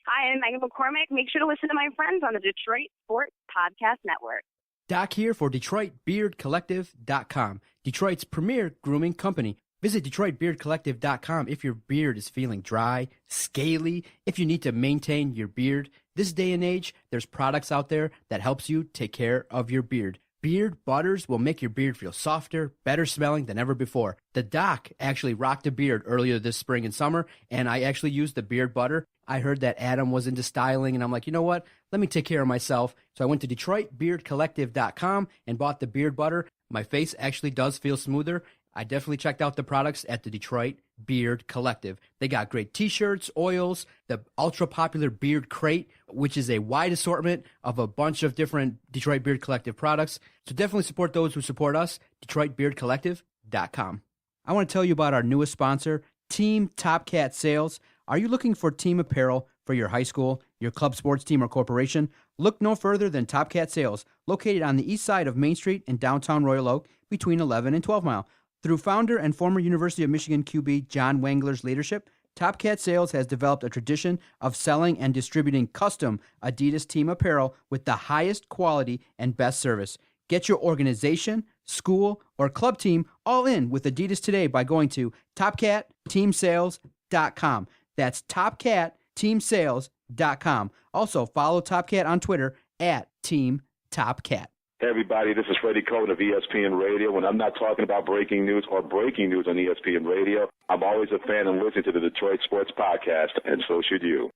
Hi, I'm Megan McCormick. Make sure to listen to my friends on the Detroit Sports Podcast Network. Doc here for DetroitBeardCollective.com, Detroit's premier grooming company. Visit DetroitBeardCollective.com if your beard is feeling dry, scaly, if you need to maintain your beard. This day and age, there's products out there that helps you take care of your beard. Beard butters will make your beard feel softer, better smelling than ever before. The Doc actually rocked a beard earlier this spring and summer, and I actually used the beard butter. I heard that Adam was into styling, and I'm like, you know what? Let me take care of myself. So I went to DetroitBeardCollective.com and bought the beard butter. My face actually does feel smoother. I definitely checked out the products at the Detroit Beard Collective. They got great t-shirts, oils, the ultra-popular Beard Crate, which is a wide assortment of a bunch of different Detroit Beard Collective products. So definitely support those who support us, DetroitBeardCollective.com. I want to tell you about our newest sponsor, Team Top Cat Sales. Are you looking for team apparel for your high school, your club sports team, or corporation? Look no further than Top Cat Sales, located on the east side of Main Street in downtown Royal Oak, between 11 and 12 Mile. Through founder and former University of Michigan QB John Wangler's leadership, Top Cat Sales has developed a tradition of selling and distributing custom Adidas team apparel with the highest quality and best service. Get your organization, school, or club team all in with Adidas today by going to TopCatTeamSales.com. That's TopCatTeamSales.com. Also, follow Top Cat on Twitter at Team Top Cat. Hey everybody, this is Freddie Cohen of ESPN Radio. When I'm not talking about breaking news or breaking news on ESPN Radio, I'm always a fan and listen to the Detroit Sports Podcast, and so should you.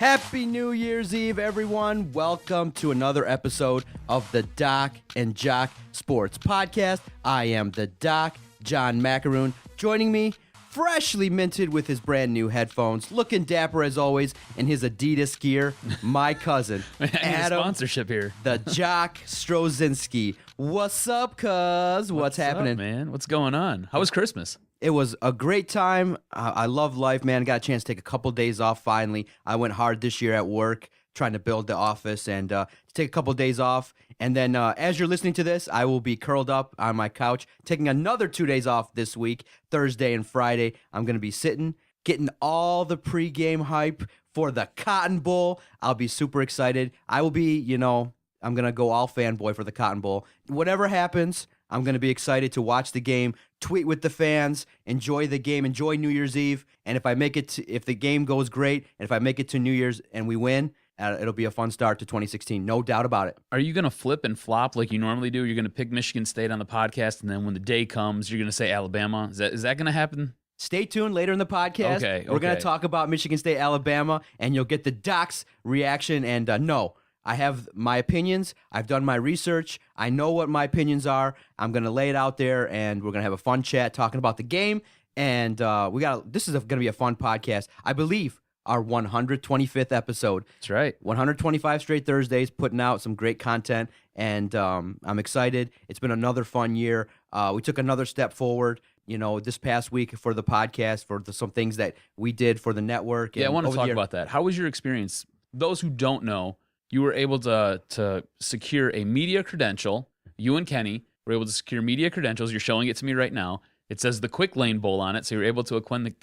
Happy New Year's Eve, everyone. Welcome to another episode of the Doc and Jock Sports Podcast. I am the Doc, John Macaroon. Joining me, freshly minted with his brand new headphones, looking dapper as always in his Adidas gear, my cousin, Adam, sponsorship here. the Jock Strozinski. What's up, cuz? What's happening? Up, man? What's going on? How was Christmas? It was a great time. I love life, man. Got a chance to take a couple days off finally. I went hard this year at work trying to build the office and take a couple days off. And then as you're listening to this, I will be curled up on my couch, taking another 2 days off this week, Thursday and Friday. I'm going to be sitting, getting all the pregame hype for the Cotton Bowl. I'll be super excited. I will be, I'm going to go all fanboy for the Cotton Bowl. Whatever happens, I'm going to be excited to watch the game, tweet with the fans, enjoy the game, enjoy New Year's Eve. And if I make it, if the game goes great, and if I make it to New Year's and we win, it'll be a fun start to 2016. No doubt about it. Are you going to flip and flop like you normally do? You're going to pick Michigan State on the podcast, and then when the day comes, you're going to say Alabama? Is that going to happen? Stay tuned later in the podcast. Okay. We're going to talk about Michigan State, Alabama, and you'll get the Doc's reaction. And no, I have my opinions. I've done my research. I know what my opinions are. I'm going to lay it out there, and we're going to have a fun chat talking about the game. And this is going to be a fun podcast. I believe our 125th episode. That's right. 125 straight Thursdays, putting out some great content, and I'm excited. It's been another fun year. We took another step forward, this past week for the podcast, for some things that we did for the network. Yeah, I want to talk about that. How was your experience? Those who don't know, you were able to secure a media credential. You and Kenny were able to secure media credentials. You're showing it to me right now. It says the Quick Lane Bowl on it, so you were able to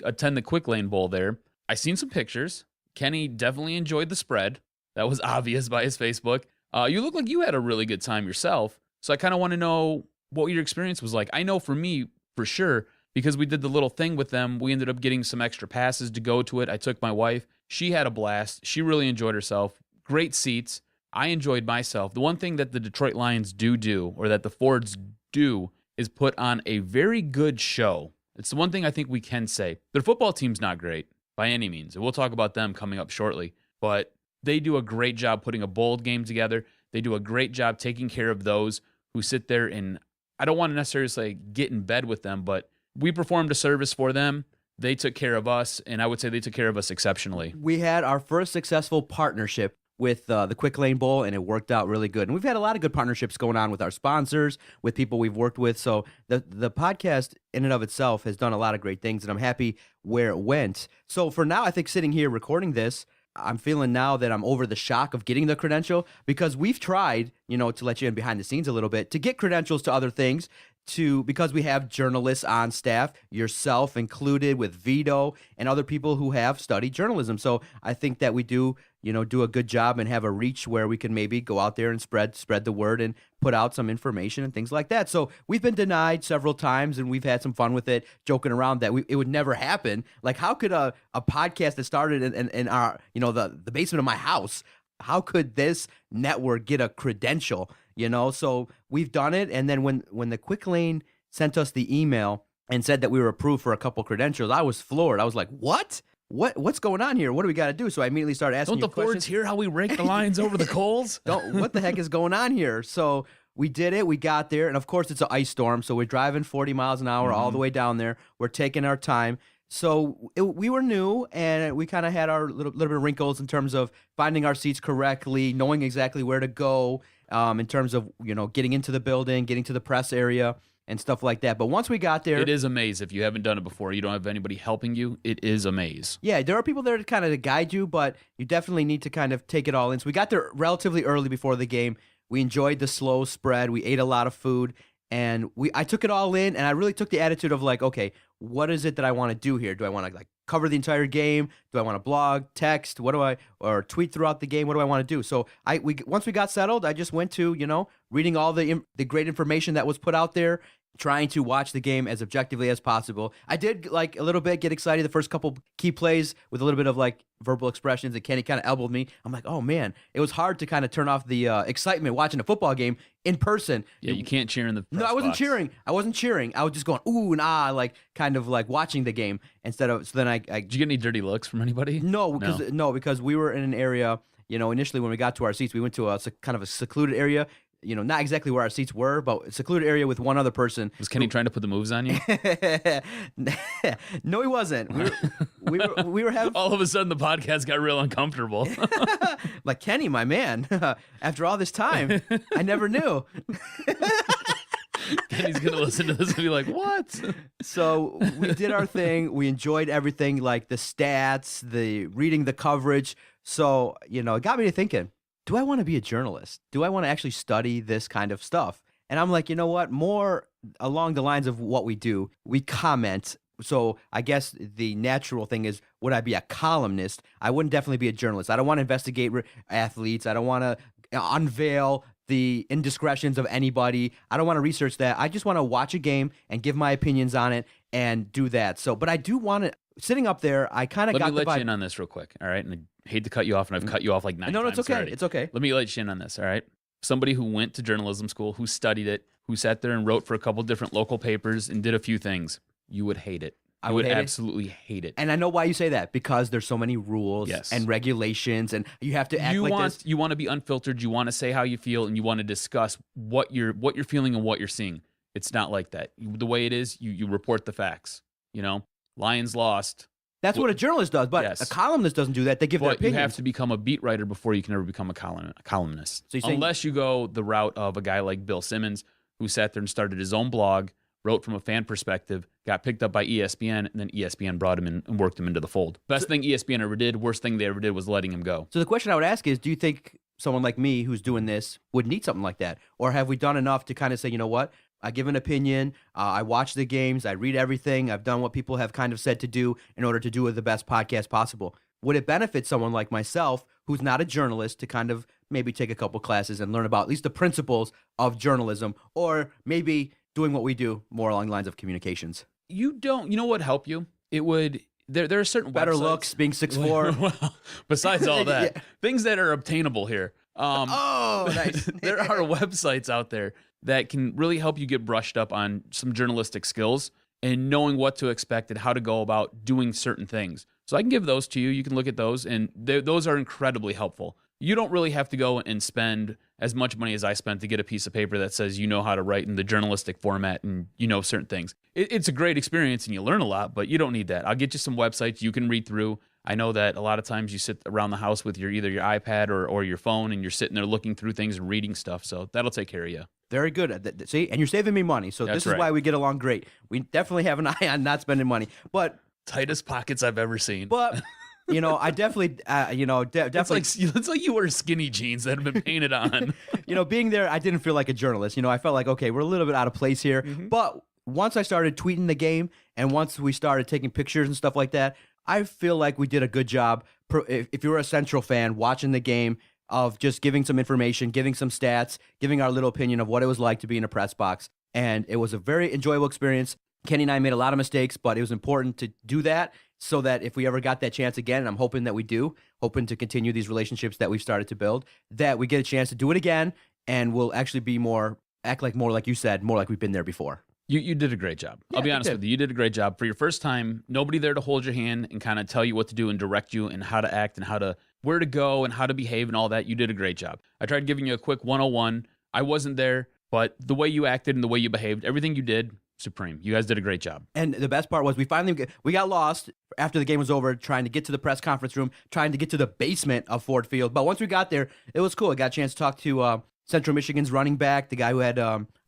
attend the Quick Lane Bowl there. I seen some pictures. Kenny definitely enjoyed the spread. That was obvious by his Facebook. You look like you had a really good time yourself, so I kind of want to know what your experience was like. I know for me, for sure, because we did the little thing with them, we ended up getting some extra passes to go to it. I took my wife. She had a blast. She really enjoyed herself. Great seats. I enjoyed myself. The one thing that the Detroit Lions do, or that the Fords do, is put on a very good show. It's the one thing I think we can say. Their football team's not great by any means, and we'll talk about them coming up shortly, but they do a great job putting a bowl game together. They do a great job taking care of those who sit there, and I don't want to necessarily say get in bed with them, but we performed a service for them. They took care of us, and I would say they took care of us exceptionally. We had our first successful partnership with the Quick Lane Bowl, and it worked out really good. And we've had a lot of good partnerships going on with our sponsors, with people we've worked with. So the podcast in and of itself has done a lot of great things, and I'm happy where it went. So for now, I think sitting here recording this, I'm feeling now that I'm over the shock of getting the credential, because we've tried, to let you in behind the scenes a little bit, to get credentials to other things, because we have journalists on staff, yourself included, with Vito and other people who have studied journalism. So I think that we do a good job and have a reach where we can maybe go out there and spread the word and put out some information and things like that. So we've been denied several times, and we've had some fun with it, joking around that it would never happen. Like, how could a podcast that started in our, the basement of my house, how could this network get a credential? So we've done it. And then when the Quick Lane sent us the email and said that we were approved for a couple credentials, I was floored. I was like, what? What's going on here? What do we got to do? So I immediately started asking Don't the Fords hear how we rake the Lions over the coals? What the heck is going on here? So we did it. We got there. And of course, it's an ice storm. So we're driving 40 miles an hour all the way down there. We're taking our time. So we were new, and we kind of had our little bit of wrinkles in terms of finding our seats correctly, knowing exactly where to go, in terms of, getting into the building, getting to the press area and stuff like that. But once we got there, it is a maze. If you haven't done it before, you don't have anybody helping you, it is a maze. Yeah, there are people there to kind of guide you, but you definitely need to kind of take it all in. So we got there relatively early before the game. We enjoyed the slow spread. We ate a lot of food, and I took it all in, and I really took the attitude of like, okay, what is it that I want to do here? Do I want to cover the entire game? Do I want to blog, text? Or tweet throughout the game? What do I want to do? So once we got settled, I just went to, reading all the great information that was put out there, trying to watch the game as objectively as possible. I did a little bit get excited the first couple key plays with a little bit of verbal expressions, and Kenny kind of elbowed me. I'm like, oh man, it was hard to kind of turn off the excitement watching a football game in person. Yeah, you can't cheer in the press No, I wasn't box. cheering. I wasn't cheering. I was just going ooh and ah, kind of watching the game instead of. So then I did you get any dirty looks from anybody? No, because we were in an area. Initially when we got to our seats, we went to a kind of a secluded area. Not exactly where our seats were, but a secluded area with one other person. Was Kenny trying to put the moves on you? No, he wasn't. We were having. All of a sudden, the podcast got real uncomfortable. Like, Kenny, my man, after all this time, I never knew. Kenny's going to listen to this and be like, what? So we did our thing. We enjoyed everything, like the stats, the reading the coverage. So, it got me to thinking, do I want to be a journalist? Do I want to actually study this kind of stuff? And I'm like, you know what? More along the lines of what we do, we comment. So I guess the natural thing is, would I be a columnist? I wouldn't definitely be a journalist. I don't want to investigate athletes. I don't want to unveil the indiscretions of anybody. I don't want to research that. I just want to watch a game and give my opinions on it and do that. So, but I do want to, sitting up there, I kind of got the vibe. Let me let you in on this real quick, all right? And I hate to cut you off, and I've cut you off like 9 times. No, it's okay. Already. It's okay. Let me let you in on this, all right? Somebody who went to journalism school, who studied it, who sat there and wrote for a couple different local papers and did a few things, you would hate it. I would absolutely hate it. And I know why you say that, because there's so many rules and regulations, and you have to act this. You want to be unfiltered. You want to say how you feel, and you want to discuss what you're feeling and what you're seeing. It's not like that. The way it is, you report the facts. Lions lost. That's what a journalist does, but a columnist doesn't do that. They give their opinions. You have to become a beat writer before you can ever become a columnist. So unless you go the route of a guy like Bill Simmons, who sat there and started his own blog, wrote from a fan perspective, got picked up by ESPN, and then ESPN brought him in and worked him into the fold. Best thing ESPN ever did, worst thing they ever did was letting him go. So the question I would ask is, do you think someone like me who's doing this would need something like that? Or have we done enough to kind of say, you know what? I give an opinion, I watch the games, I read everything, I've done what people have kind of said to do in order to do the best podcast possible. Would it benefit someone like myself, who's not a journalist, to kind of maybe take a couple classes and learn about at least the principles of journalism, or maybe doing what we do more along the lines of communications? You know what would help you? It would, there are certain better websites. Looks, being 6'4". Well, besides all that, things that are obtainable here. Nice. There are websites out there that can really help you get brushed up on some journalistic skills and knowing what to expect and how to go about doing certain things. So I can give those to you. You can look at those, and those are incredibly helpful. You don't really have to go and spend as much money as I spent to get a piece of paper that says you know how to write in the journalistic format and you know certain things. It's a great experience and you learn a lot, but you don't need that. I'll get you some websites you can read through. I know that a lot of times you sit around the house with either your iPad or your phone, and you're sitting there looking through things and reading stuff. So that'll take care of you. Very good. See, and you're saving me money. So That's this is right. why we get along great. We definitely have an eye on not spending money. But Tightest pockets I've ever seen. I definitely, definitely. It's like you wear skinny jeans that have been painted on. Being there, I didn't feel like a journalist. I felt like, okay, we're a little bit out of place here. Mm-hmm. But once I started tweeting the game and once we started taking pictures and stuff like that, I feel like we did a good job. If you're a Central fan watching the game, of just giving some information, giving some stats, giving our little opinion of what it was like to be in a press box. And it was a very enjoyable experience. Kenny and I made a lot of mistakes, but it was important to do that so that if we ever got that chance again, and I'm hoping that we do, hoping to continue these relationships that we've started to build, that we get a chance to do it again and we'll actually be act like more like you said, more like we've been there before. You did a great job. I'll be honest with you. You did a great job. For your first time, nobody there to hold your hand and kind of tell you what to do and direct you and how to act and where to go and how to behave and all that. You did a great job. I tried giving you a quick 101. I wasn't there, but the way you acted and the way you behaved, everything you did, supreme. You guys did a great job. And the best part was we got lost after the game was over trying to get to the press conference room, trying to get to the basement of Ford Field. But once we got there, it was cool. I got a chance to talk to Central Michigan's running back, the guy who had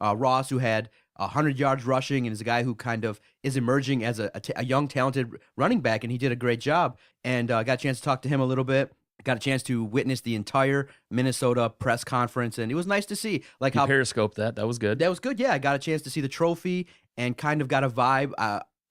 Ross, who had 100 yards rushing, and is a guy who kind of is emerging as a young, talented running back, and he did a great job. And got a chance to talk to him a little bit. Got a chance to witness the entire Minnesota press conference, and it was nice to see. Like how periscoped that. That was good. That was good, yeah. I got a chance to see the trophy and kind of got a vibe.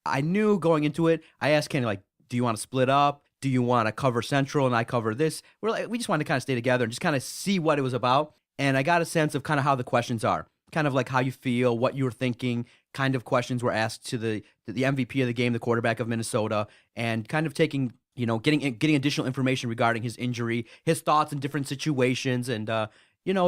I knew going into it, I asked Kenny, like, do you want to split up? Do you want to cover Central and I cover this? We just wanted to kind of stay together and just kind of see what it was about. And I got a sense of kind of how the questions are. Kind of like how you feel, what you were thinking, kind of questions were asked to the MVP of the game, the quarterback of Minnesota, and kind of taking, getting additional information regarding his injury, his thoughts in different situations, and,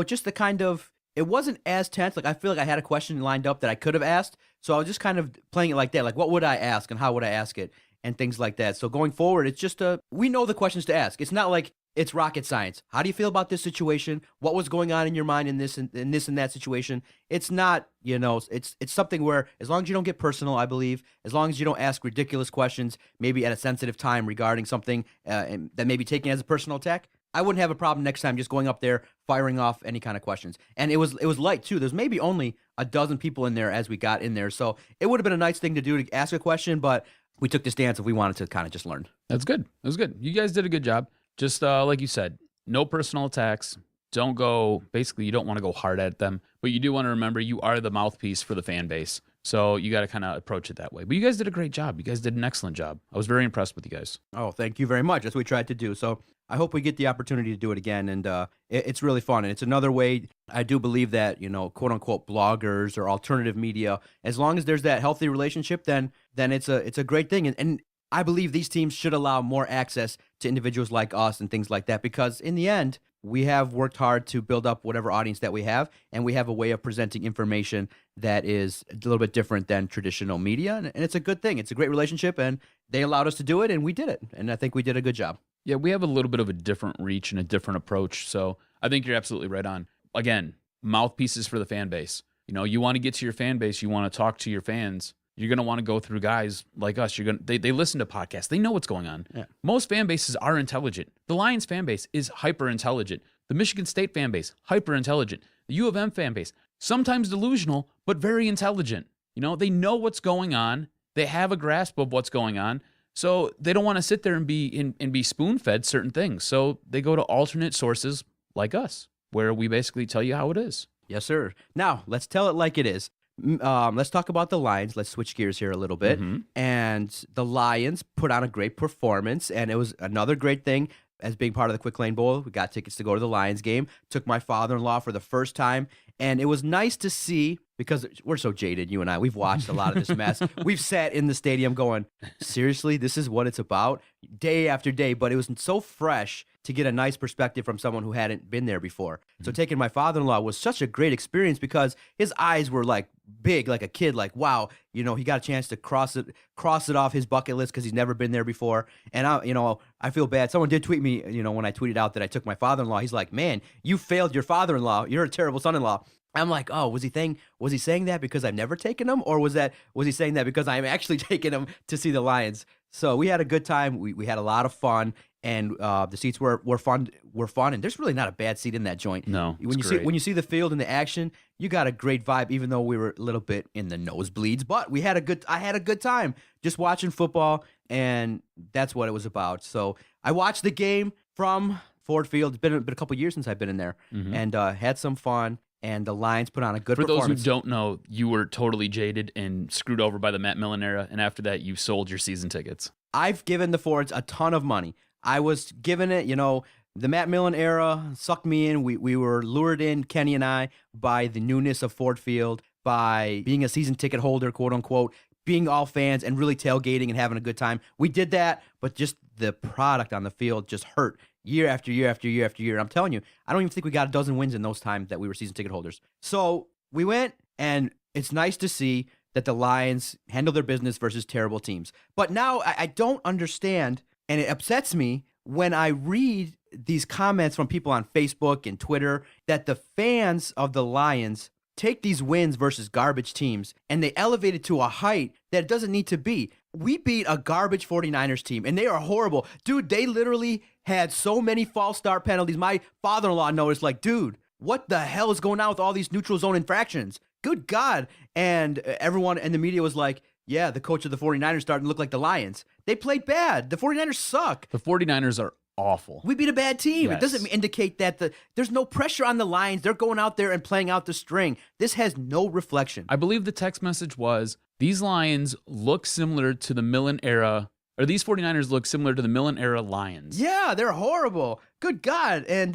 just the kind of, it wasn't as tense. Like, I feel like I had a question lined up that I could have asked, so I was just kind of playing it like that. Like, what would I ask and how would I ask it and things like that. So going forward, it's just we know the questions to ask. It's not like it's rocket science. How do you feel about this situation? What was going on in your mind in this and that situation? It's not, it's something where as long as you don't get personal, I believe, as long as you don't ask ridiculous questions, maybe at a sensitive time regarding something that may be taken as a personal attack, I wouldn't have a problem next time just going up there, firing off any kind of questions. And it was light too. There's maybe only a dozen people in there as we got in there. So it would have been a nice thing to do to ask a question, but we took the stance if we wanted to kind of just learn. That's good. That was good. You guys did a good job. Just like you said, no personal attacks. You don't want to go hard at them, but you do want to remember you are the mouthpiece for the fan base. So you got to kind of approach it that way. But you guys did a great job. You guys did an excellent job. I was very impressed with you guys. Oh, thank you very much. That's what we tried to do. So I hope we get the opportunity to do it again. And it's really fun. And it's another way. I do believe that, quote unquote, bloggers or alternative media, as long as there's that healthy relationship, then it's a great thing. And I believe these teams should allow more access to individuals like us and things like that, because in the end, we have worked hard to build up whatever audience that we have, and we have a way of presenting information that is a little bit different than traditional media, and it's a good thing. It's a great relationship, and they allowed us to do it, and we did it, and I think we did a good job. Yeah, we have a little bit of a different reach and a different approach, so I think you're absolutely right on. Again, mouthpieces for the fan base. You want to get to your fan base, you want to talk to your fans. You're going to want to go through guys like us. They listen to podcasts. They know what's going on. Yeah. Most fan bases are intelligent. The Lions fan base is hyper intelligent. The Michigan State fan base, hyper intelligent. The U of M fan base, sometimes delusional, but very intelligent. They know what's going on. They have a grasp of what's going on. So they don't want to sit there and be spoon-fed certain things. So they go to alternate sources like us, where we basically tell you how it is. Yes, sir. Now, let's tell it like it is. Let's talk about the Lions. Let's switch gears here a little bit. Mm-hmm. And the Lions put on a great performance, and it was another great thing as being part of the Quick Lane Bowl. We got tickets to go to the Lions game. Took my father-in-law for the first time, and it was nice to see, because we're so jaded, you and I. We've watched a lot of this mess. We've sat in the stadium going, seriously, this is what it's about? Day after day, but it was so fresh to get a nice perspective from someone who hadn't been there before. So taking my father-in-law was such a great experience because his eyes were like big, like a kid, like, wow, he got a chance to cross it off his bucket list because he's never been there before. And I feel bad. Someone did tweet me, when I tweeted out that I took my father-in-law, he's like, man, you failed your father-in-law. You're a terrible son-in-law. I'm like, oh, was he saying that because I've never taken him? Or was he saying that because I'm actually taking him to see the Lions? So we had a good time. We had a lot of fun, and the seats were fun. And there's really not a bad seat in that joint. No, when you see the field and the action, you got a great vibe. Even though we were a little bit in the nosebleeds, but I had a good time just watching football, and that's what it was about. So I watched the game from Ford Field. It's been a couple years since I've been in there, and had some fun. And the Lions put on a good performance. For those who don't know, you were totally jaded and screwed over by the Matt Millen era, and after that, you sold your season tickets. I've given the Fords a ton of money. I was giving it, the Matt Millen era sucked me in. We were lured in, Kenny and I, by the newness of Ford Field, by being a season ticket holder, quote unquote, being all fans and really tailgating and having a good time. We did that, but just the product on the field just hurt. Year after year after year after year. I'm telling you, I don't even think we got a dozen wins in those times that we were season ticket holders. So we went, and it's nice to see that the Lions handle their business versus terrible teams. But now I don't understand, and it upsets me when I read these comments from people on Facebook and Twitter that the fans of the Lions take these wins versus garbage teams and they elevate it to a height that it doesn't need to be. We beat a garbage 49ers team, and they are horrible. Dude, they literally had so many false start penalties. My father-in-law noticed, like, dude, what the hell is going on with all these neutral zone infractions? Good God. And everyone in the media was like, yeah, the coach of the 49ers starting to look like the Lions. They played bad. The 49ers suck. The 49ers are awful. We beat a bad team. Yes. It doesn't indicate that there's no pressure on the Lions. They're going out there and playing out the string. This has no reflection. I believe the text message was, these Lions look similar to the Millen era, or these 49ers look similar to the Millen era Lions. Yeah, they're horrible. Good God. And,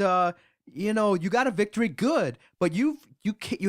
you got a victory, good. But you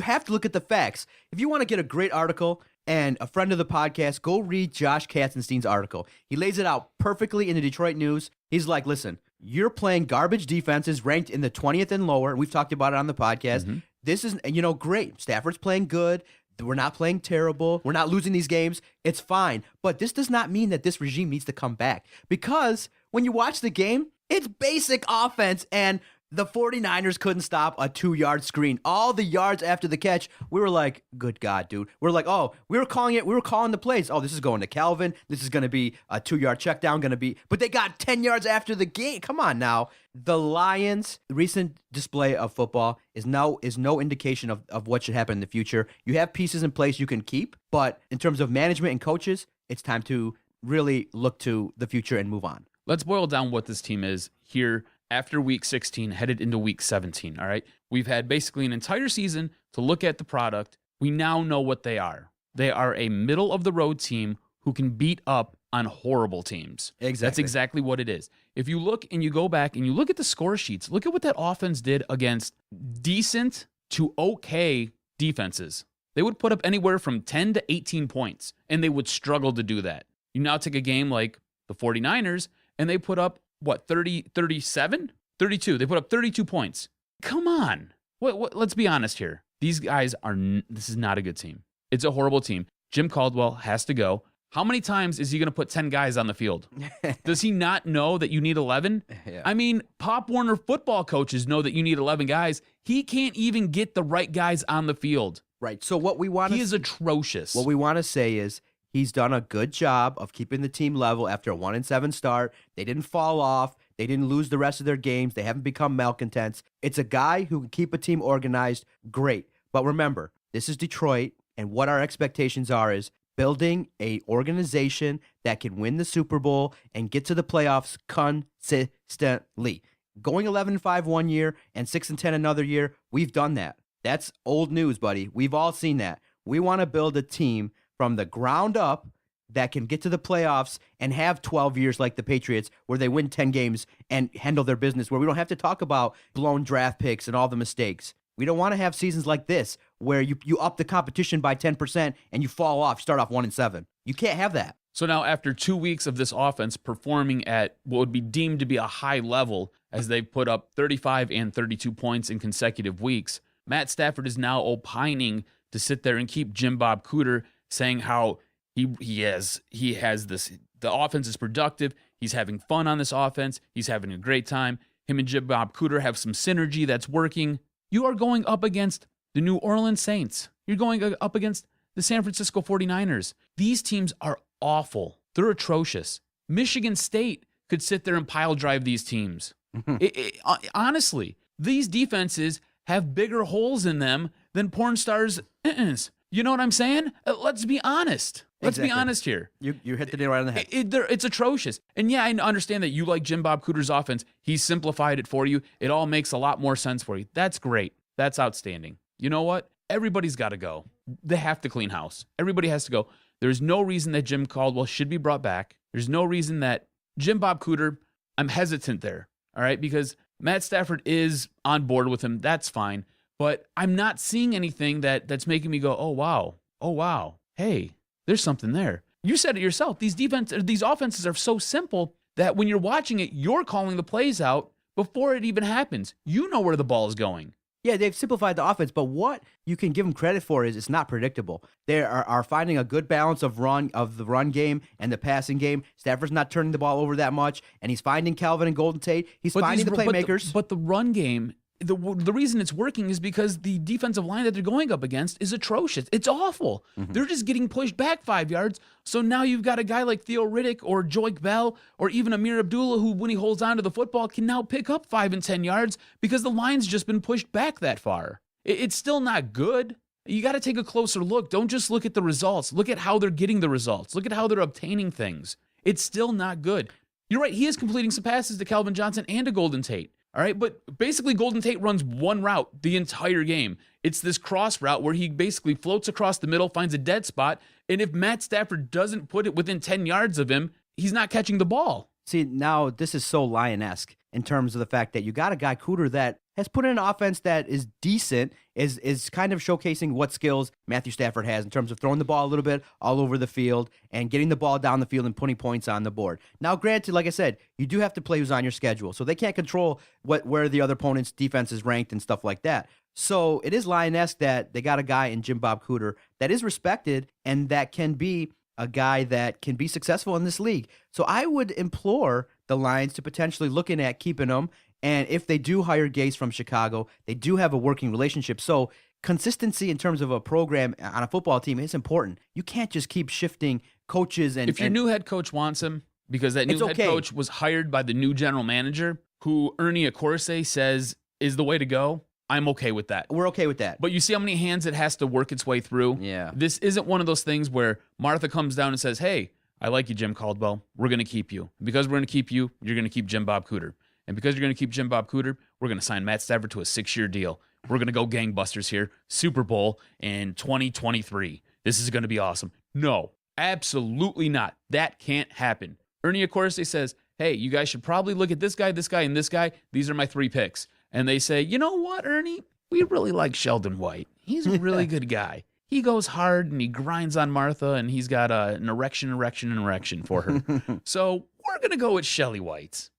have to look at the facts. If you want to get a great article, and a friend of the podcast, go read Josh Katzenstein's article. He lays it out perfectly in the Detroit News. He's like, listen, you're playing garbage defenses ranked in the 20th and lower. We've talked about it on the podcast. This is, great. Stafford's playing good. We're not playing terrible. We're not losing these games. It's fine. But this does not mean that this regime needs to come back. Because when you watch the game, it's basic offense, and the 49ers couldn't stop a 2-yard screen. All the yards after the catch, we were like, good God, dude. We're like, oh, we were calling the plays. Oh, this is going to Calvin. This is going to be a 2-yard check down, but they got 10 yards after the game. Come on now. The Lions' recent display of football is no indication of what should happen in the future. You have pieces in place you can keep, but in terms of management and coaches, it's time to really look to the future and move on. Let's boil down what this team is here after week 16, headed into week 17, all right? We've had basically an entire season to look at the product. We now know what they are. They are a middle-of-the-road team who can beat up on horrible teams. Exactly. That's exactly what it is. If you look and you go back and you look at the score sheets, look at what that offense did against decent to okay defenses. They would put up anywhere from 10 to 18 points, and they would struggle to do that. You now take a game like the 49ers, and they put up, 37? 32. They put up 32 points. Come on. Let's be honest here. These guys this is not a good team. It's a horrible team. Jim Caldwell has to go. How many times is he going to put 10 guys on the field? Does he not know that you need 11? Yeah. I mean, Pop Warner football coaches know that you need 11 guys. He can't even get the right guys on the field. Right. So what we want He is atrocious. What we want to say is he's done a good job of keeping the team level after a 1-7 start. They didn't fall off. They didn't lose the rest of their games. They haven't become malcontents. It's a guy who can keep a team organized. Great. But remember, this is Detroit, and what our expectations are is building a organization that can win the Super Bowl and get to the playoffs consistently. Going 11-5 one year and 6-10 another year, we've done that. That's old news, buddy. We've all seen that. We want to build a team from the ground up that can get to the playoffs and have 12 years like the Patriots where they win 10 games and handle their business, where we don't have to talk about blown draft picks and all the mistakes. We don't want to have seasons like this where you up the competition by 10% and you fall off, start off 1-7. You can't have that. So now after 2 weeks of this offense performing at what would be deemed to be a high level as they put up 35 and 32 points in consecutive weeks, Matt Stafford is now opining to sit there and keep Jim Bob Cooter, saying how he has this, the offense is productive, he's having fun on this offense, he's having a great time, him and Jim Bob Cooter have some synergy that's working. You are going up against the New Orleans Saints. You're going up against the San Francisco 49ers. These teams are awful. They're atrocious. Michigan State could sit there and pile drive these teams. Honestly, these defenses have bigger holes in them than porn stars. You know what I'm saying? Let's be honest. Let's be honest here. You hit the nail right on the head. It's atrocious. And yeah, I understand that you like Jim Bob Cooter's offense. He simplified it for you. It all makes a lot more sense for you. That's great. That's outstanding. You know what? Everybody's got to go. They have to clean house. Everybody has to go. There's no reason that Jim Caldwell should be brought back. There's no reason that Jim Bob Cooter, I'm hesitant there, all right? Because Matt Stafford is on board with him. That's fine. But I'm not seeing anything that's making me go, oh, wow. Hey, there's something there. You said it yourself. These offenses are so simple that when you're watching it, you're calling the plays out before it even happens. You know where the ball is going. Yeah, they've simplified the offense, but what you can give them credit for is it's not predictable. They are finding a good balance of the run game and the passing game. Stafford's not turning the ball over that much, and he's finding Calvin and Golden Tate. He's finding the playmakers. But the run game, the reason it's working is because the defensive line that they're going up against is atrocious. It's awful. Mm-hmm. They're just getting pushed back 5 yards. So now you've got a guy like Theo Riddick or Joique Bell or even Amir Abdullah who, when he holds on to the football, can now pick up 5 and 10 yards because the line's just been pushed back that far. It's still not good. You got to take a closer look. Don't just look at the results. Look at how they're getting the results. Look at how they're obtaining things. It's still not good. You're right. He is completing some passes to Calvin Johnson and to Golden Tate. All right, but basically Golden Tate runs one route the entire game. It's this cross route where he basically floats across the middle, finds a dead spot, and if Matt Stafford doesn't put it within 10 yards of him, he's not catching the ball. See, now this is so Lion-esque in terms of the fact that you got a guy, Cooter, that has put in an offense that is decent, is kind of showcasing what skills Matthew Stafford has in terms of throwing the ball a little bit all over the field and getting the ball down the field and putting points on the board. Now, granted, like I said, you do have to play who's on your schedule, so they can't control where the other opponent's defense is ranked and stuff like that. So it is Lion-esque that they got a guy in Jim Bob Cooter that is respected and that can be a guy that can be successful in this league. So I would implore the Lions to potentially looking at keeping him. And if they do hire Gase from Chicago, they do have a working relationship. So consistency in terms of a program on a football team is important. You can't just keep shifting coaches. And if your new head coach wants him, because that new head coach was hired by the new general manager, who Ernie Accorsi says is the way to go, I'm okay with that. We're okay with that. But you see how many hands it has to work its way through? Yeah. This isn't one of those things where Martha comes down and says, hey, I like you, Jim Caldwell. We're going to keep you. Because we're going to keep you, you're going to keep Jim Bob Cooter. And because you're going to keep Jim Bob Cooter, we're going to sign Matt Stafford to a 6-year deal. We're going to go gangbusters here. Super Bowl in 2023. This is going to be awesome. No, absolutely not. That can't happen. Ernie Accorsi says, hey, you guys should probably look at this guy, and this guy. These are my 3 picks. And they say, you know what, Ernie? We really like Sheldon White. He's a really good guy. He goes hard and he grinds on Martha, and he's got an erection for her. So we're going to go with Shelly White.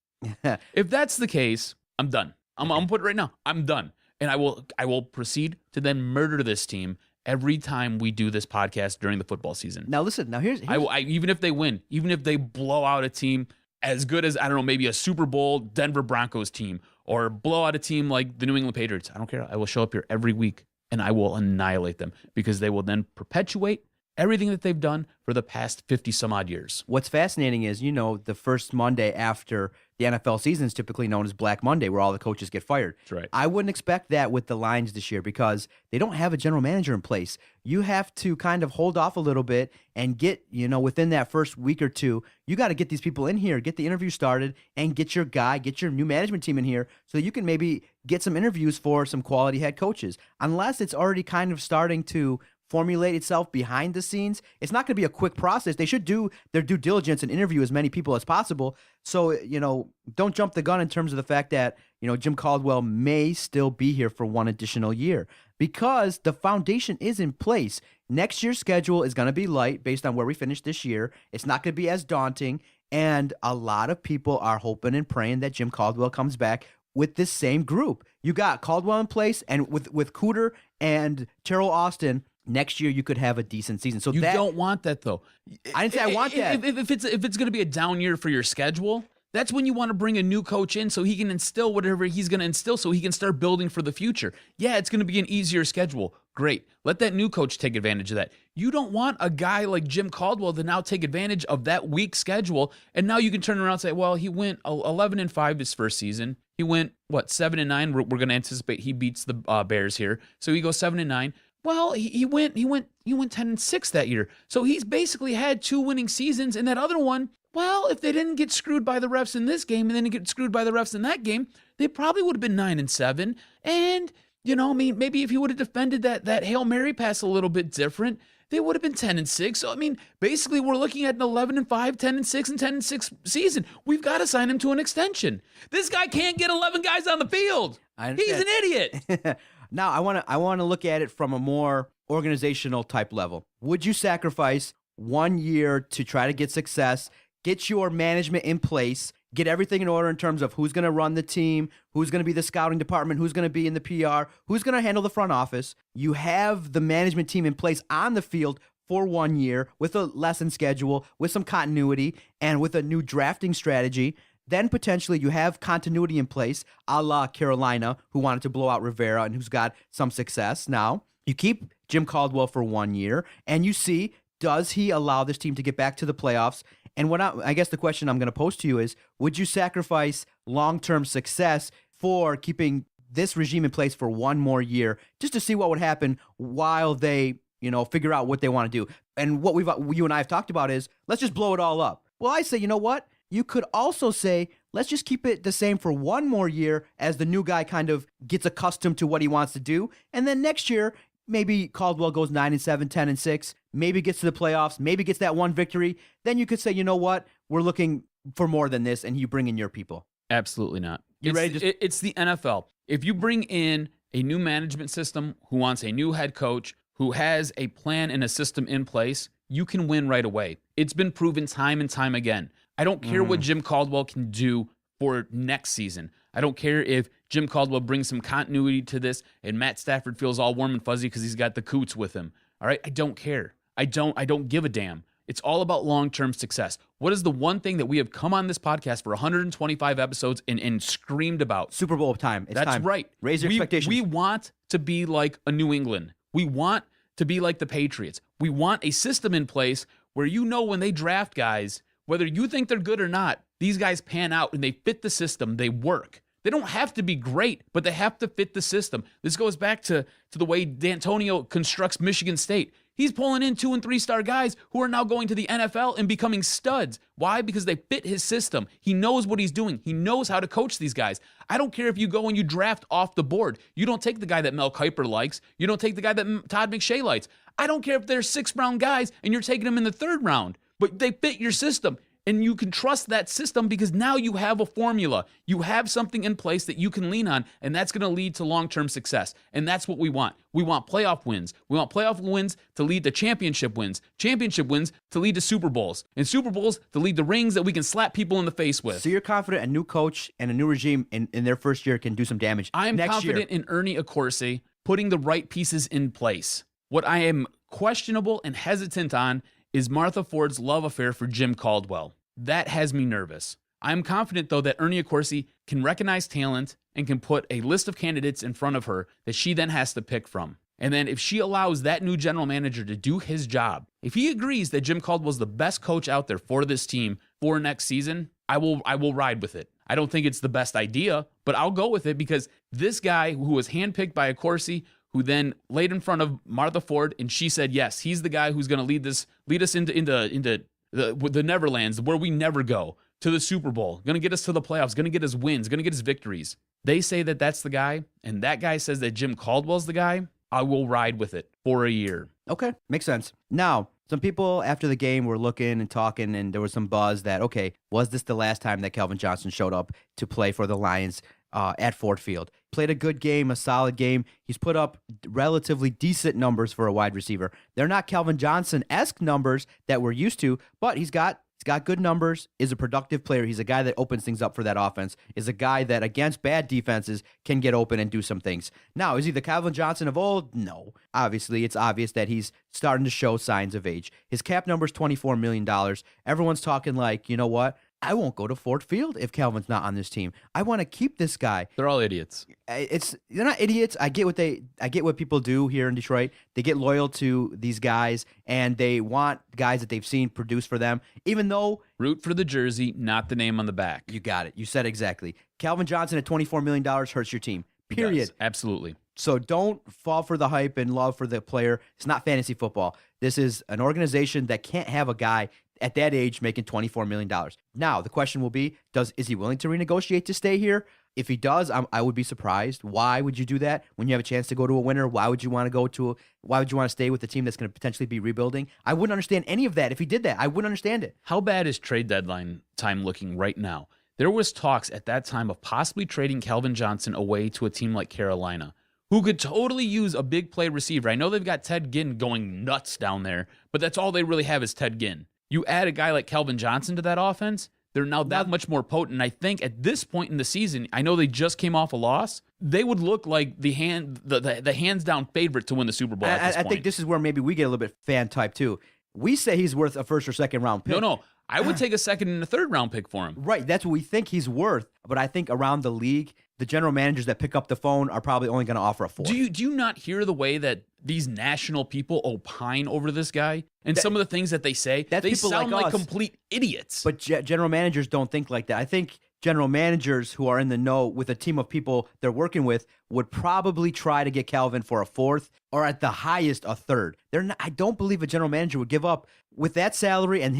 If that's the case, I'm done. I'm going to put it right now. I'm done. And I will proceed to then murder this team every time we do this podcast during the football season. Now listen, here's even if they win, even if they blow out a team as good as, I don't know, maybe a Super Bowl Denver Broncos team, or blow out a team like the New England Patriots. I don't care. I will show up here every week and I will annihilate them because they will then perpetuate everything that they've done for the past 50 some odd years. What's fascinating is, the first Monday after the NFL season is typically known as Black Monday, where all the coaches get fired. That's right. I wouldn't expect that with the Lions this year because they don't have a general manager in place. You have to kind of hold off a little bit and get, within that first week or two, you got to get these people in here, get the interview started, and get your new management team in here so that you can maybe get some interviews for some quality head coaches. Unless it's already kind of starting to formulate itself behind the scenes, it's not going to be a quick process. They should do their due diligence and interview as many people as possible. So, don't jump the gun in terms of the fact that, Jim Caldwell may still be here for one additional year because the foundation is in place. Next year's schedule is going to be light based on where we finish this year. It's not going to be as daunting. And a lot of people are hoping and praying that Jim Caldwell comes back with this same group. You got Caldwell in place, and with Cooter and Terrell Austin, next year you could have a decent season. So you don't want that, though. I didn't say I want that. If it's going to be a down year for your schedule, that's when you want to bring a new coach in so he can instill whatever he's going to instill so he can start building for the future. Yeah, it's going to be an easier schedule. Great. Let that new coach take advantage of that. You don't want a guy like Jim Caldwell to now take advantage of that weak schedule, and now you can turn around and say, well, he went 11-5 his first season. He went, 7-9? We're going to anticipate he beats the Bears here. So he goes 7-9. Well, he went 10-6 that year. So he's basically had 2 winning seasons, and that other one, well, if they didn't get screwed by the refs in this game and then get screwed by the refs in that game, they probably would have been 9-7. And maybe if he would have defended that Hail Mary pass a little bit different, they would have been 10-6. So, basically we're looking at an 11-5, 10-6, and 10-6 season. We've got to sign him to an extension. This guy can't get 11 guys on the field. He's an idiot. Now, I want to look at it from a more organizational type level. Would you sacrifice 1 year to try to get success, get your management in place, get everything in order in terms of who's going to run the team, who's going to be the scouting department, who's going to be in the PR, who's going to handle the front office? You have the management team in place on the field for 1 year with a lesson schedule, with some continuity, and with a new drafting strategy. Then potentially you have continuity in place, a la Carolina, who wanted to blow out Rivera and who's got some success. Now, you keep Jim Caldwell for 1 year, and you see, does he allow this team to get back to the playoffs? And I guess the question I'm going to pose to you is, would you sacrifice long-term success for keeping this regime in place for 1 more year just to see what would happen while they, figure out what they want to do? And what you and I have talked about is, let's just blow it all up. Well, I say, you know what? You could also say, let's just keep it the same for 1 more year as the new guy kind of gets accustomed to what he wants to do. And then next year, maybe Caldwell goes 9-7, 10-6, maybe gets to the playoffs, maybe gets that 1 victory. Then you could say, you know what? We're looking for more than this, and you bring in your people. Absolutely not. It's the NFL. If you bring in a new management system who wants a new head coach, who has a plan and a system in place, you can win right away. It's been proven time and time again. I don't care what Jim Caldwell can do for next season. I don't care if Jim Caldwell brings some continuity to this and Matt Stafford feels all warm and fuzzy because he's got the Coots with him. All right? I don't care. I don't give a damn. It's all about long-term success. What is the one thing that we have come on this podcast for 125 episodes and screamed about? Super Bowl time. It's That's time. Right. Raise your expectations. We want to be like a New England. We want to be like the Patriots. We want a system in place where when they draft guys, whether you think they're good or not, these guys pan out and they fit the system. They work. They don't have to be great, but they have to fit the system. This goes back to the way D'Antonio constructs Michigan State. He's pulling in 2- and 3-star guys who are now going to the NFL and becoming studs. Why? Because they fit his system. He knows what he's doing. He knows how to coach these guys. I don't care if you go and you draft off the board. You don't take the guy that Mel Kiper likes. You don't take the guy that Todd McShay likes. I don't care if they're 6th-round guys and you're taking them in the 3rd round, but they fit your system. And you can trust that system because now you have a formula. You have something in place that you can lean on, and that's going to lead to long-term success. And that's what we want. We want playoff wins. We want playoff wins to lead to championship wins. Championship wins to lead to Super Bowls. And Super Bowls to lead to rings that we can slap people in the face with. So you're confident a new coach and a new regime in their first year can do some damage I'm next confident year. in Ernie Accorsi putting the right pieces in place. What I am questionable and hesitant on is Martha Ford's love affair for Jim Caldwell. That has me nervous. I'm confident, though, that Ernie Accorsi can recognize talent and can put a list of candidates in front of her that she then has to pick from. And then if she allows that new general manager to do his job, if he agrees that Jim Caldwell's the best coach out there for this team for next season, I will ride with it. I don't think it's the best idea, but I'll go with it because this guy who was handpicked by Accorsi, who then laid in front of Martha Ford, and she said, yes, he's the guy who's going to lead us into the Neverlands, where we never go, to the Super Bowl, going to get us to the playoffs, going to get us wins, going to get us victories. They say that that's the guy, and that guy says that Jim Caldwell's the guy. I will ride with it for a year. Okay, makes sense. Now, some people after the game were looking and talking, and there was some buzz that, okay, was this the last time that Calvin Johnson showed up to play for the Lions at Ford Field? Played a good game, a solid game. He's put up relatively decent numbers for a wide receiver. They're not Calvin Johnson-esque numbers that we're used to, but he's got good numbers, is a productive player. He's a guy that opens things up for that offense, is a guy that against bad defenses can get open and do some things. Now, is he the Calvin Johnson of old? No. Obviously, it's obvious that he's starting to show signs of age. His cap number is $24 million. Everyone's talking like, you know what? I won't go to Ford Field if Calvin's not on this team. I want to keep this guy. They're all idiots. They're not idiots. I get what people do here in Detroit. They get loyal to these guys and they want guys that they've seen produce for them, even though root for the jersey, not the name on the back. You got it. You said exactly. Calvin Johnson at $24 million hurts your team. Period. Absolutely. So don't fall for the hype and love for the player. It's not fantasy football. This is an organization that can't have a guy at that age making $24 million. Now, the question will be, is he willing to renegotiate to stay here? If he does, I would be surprised. Why would you do that when you have a chance to go to a winner? Why would you want to stay with a team that's going to potentially be rebuilding? I wouldn't understand any of that if he did that. I wouldn't understand it. How bad is trade deadline time looking right now? There was talks at that time of possibly trading Calvin Johnson away to a team like Carolina, who could totally use a big play receiver. I know they've got Ted Ginn going nuts down there, but that's all they really have is Ted Ginn. You add a guy like Calvin Johnson to that offense, they're now that much more potent. And I think at this point in the season, I know they just came off a loss, they would look like the hands down favorite to win the Super Bowl at this point. I think this is where maybe we get a little bit fan type too. We say he's worth a first or second round pick. No. I would take a second and a third round pick for him. Right, that's what we think he's worth. But I think around the league, the general managers that pick up the phone are probably only going to offer a fourth. Do you not hear the way that these national people opine over this guy and some of the things that they say? They sound like complete idiots. But general managers don't think like that. I think general managers who are in the know with a team of people they're working with would probably try to get Calvin for a fourth or at the highest a third. I don't believe a general manager would give up with that salary and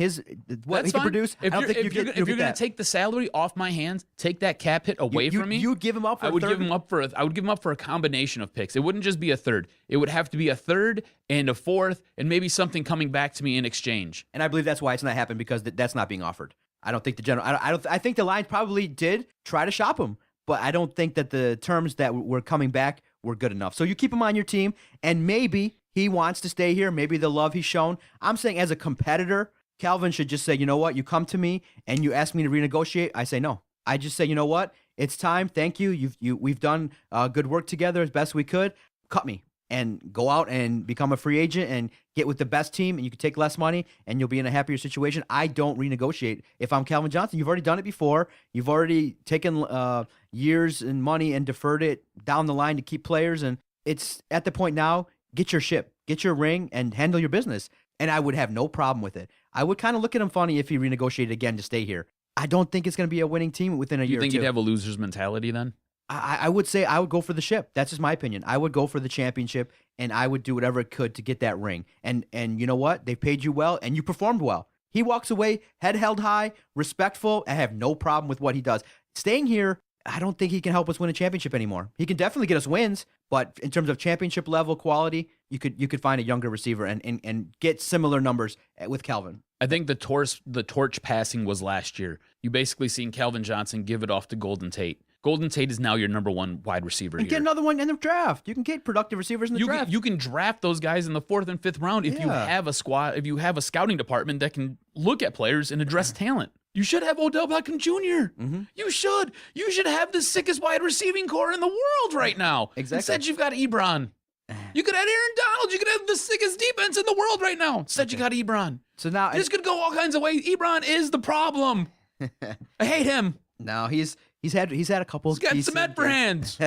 what he can produce. If you're going to take the salary off my hands, take that cap hit away from me. You'd give him up for I would give him up for a combination of picks. It wouldn't just be a third. It would have to be a third and a fourth and maybe something coming back to me in exchange. And I believe that's why it's not happening because that's not being offered. I don't think I think the Lions probably did try to shop him, but I don't think that the terms that were coming back were good enough. So you keep him on your team, and maybe he wants to stay here. Maybe the love he's shown. I'm saying as a competitor, Calvin should just say, you know what? You come to me and you ask me to renegotiate. I say no. I just say, you know what? It's time. Thank you. We've done good work together as best we could. Cut me. And go out and become a free agent and get with the best team, and you can take less money, and you'll be in a happier situation. I don't renegotiate. If I'm Calvin Johnson, you've already done it before. You've already taken years and money and deferred it down the line to keep players, and it's at the point now, get your ship, get your ring, and handle your business. And I would have no problem with it. I would kind of look at him funny if he renegotiated again to stay here. I don't think it's going to be a winning team within a year or two. You think you'd have a loser's mentality then? I would say I would go for the ship. That's just my opinion. I would go for the championship, and I would do whatever it could to get that ring. And you know what? They paid you well, and you performed well. He walks away, head held high, respectful. I have no problem with what he does. Staying here, I don't think he can help us win a championship anymore. He can definitely get us wins, but in terms of championship level quality, you could find a younger receiver and get similar numbers with Calvin. I think the torch passing was last year. You basically seen Calvin Johnson give it off to Golden Tate. Golden Tate is now your number one wide receiver. And get another one in the draft. You can get productive receivers in the draft. You can draft those guys in the 4th and 5th round if you have a squad, if you have a scouting department that can look at players and address talent. You should have Odell Beckham Jr. Mm-hmm. You should. You should have the sickest wide receiving core in the world right now. Exactly. Instead, you've got Ebron. You could have Aaron Donald. You could have the sickest defense in the world right now. Instead, you got Ebron. So now this could go all kinds of ways. Ebron is the problem. I hate him. No, he's had a couple. He's got cement for hands.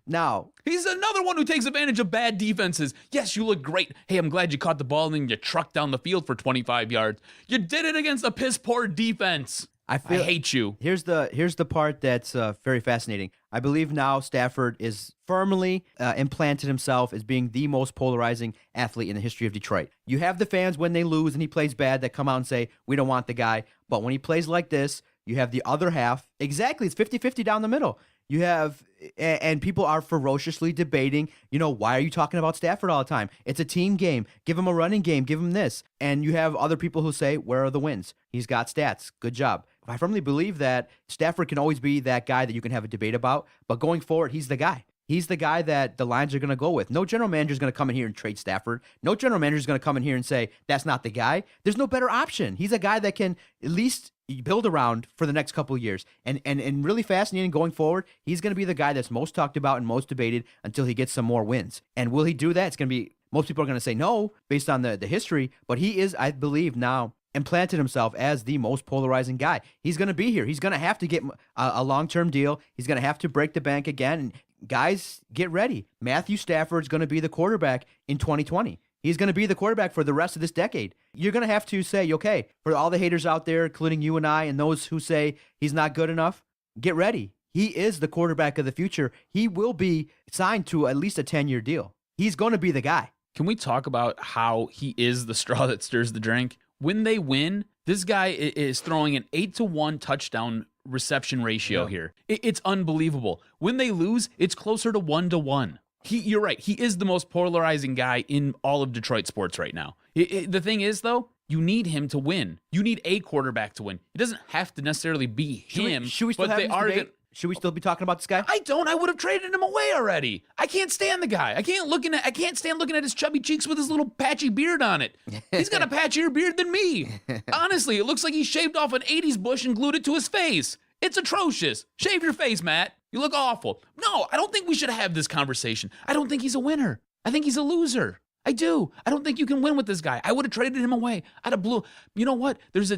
Now he's another one who takes advantage of bad defenses. Yes, you look great. Hey, I'm glad you caught the ball and then you trucked down the field for 25 yards. You did it against a piss poor defense. I hate you. Here's the part that's very fascinating. I believe now Stafford is firmly implanted himself as being the most polarizing athlete in the history of Detroit. You have the fans when they lose and he plays bad that come out and say, we don't want the guy. But when he plays like this, you have the other half. Exactly. It's 50-50 down the middle. You have, and people are ferociously debating, why are you talking about Stafford all the time? It's a team game. Give him a running game. Give him this. And you have other people who say, where are the wins? He's got stats. Good job. I firmly believe that Stafford can always be that guy that you can have a debate about. But going forward, he's the guy. He's the guy that the Lions are going to go with. No general manager is going to come in here and trade Stafford. No general manager is going to come in here and say, that's not the guy. There's no better option. He's a guy that can at least build around for the next couple of years. And really fascinating going forward, he's going to be the guy that's most talked about and most debated until he gets some more wins. And will he do that? It's going to be, most people are going to say no based on the history, but he is, I believe now, implanted himself as the most polarizing guy. He's going to be here. He's going to have to get a long-term deal. He's going to have to break the bank again. And guys, get ready. Matthew Stafford's going to be the quarterback in 2020. He's going to be the quarterback for the rest of this decade. You're going to have to say, okay, for all the haters out there, including you and I, and those who say he's not good enough, get ready. He is the quarterback of the future. He will be signed to at least a 10-year deal. He's going to be the guy. Can we talk about how he is the straw that stirs the drink? When they win, this guy is throwing an 8-to-1 touchdown reception ratio here. It's unbelievable. When they lose, it's closer to 1-to-1. You're right. He is the most polarizing guy in all of Detroit sports right now. The thing is, though, you need him to win. You need a quarterback to win. It doesn't have to necessarily be him. Should we still have this debate? Should we still be talking about this guy? I don't. I would have traded him away already. I can't stand the guy. I can't stand looking at his chubby cheeks with his little patchy beard on it. He's got a patchier beard than me. Honestly, it looks like he shaved off an 80s bush and glued it to his face. It's atrocious. Shave your face, Matt. You look awful. No, I don't think we should have this conversation. I don't think he's a winner. I think he's a loser. I do. I don't think you can win with this guy. I would have traded him away. I'd have blew. You know what? There's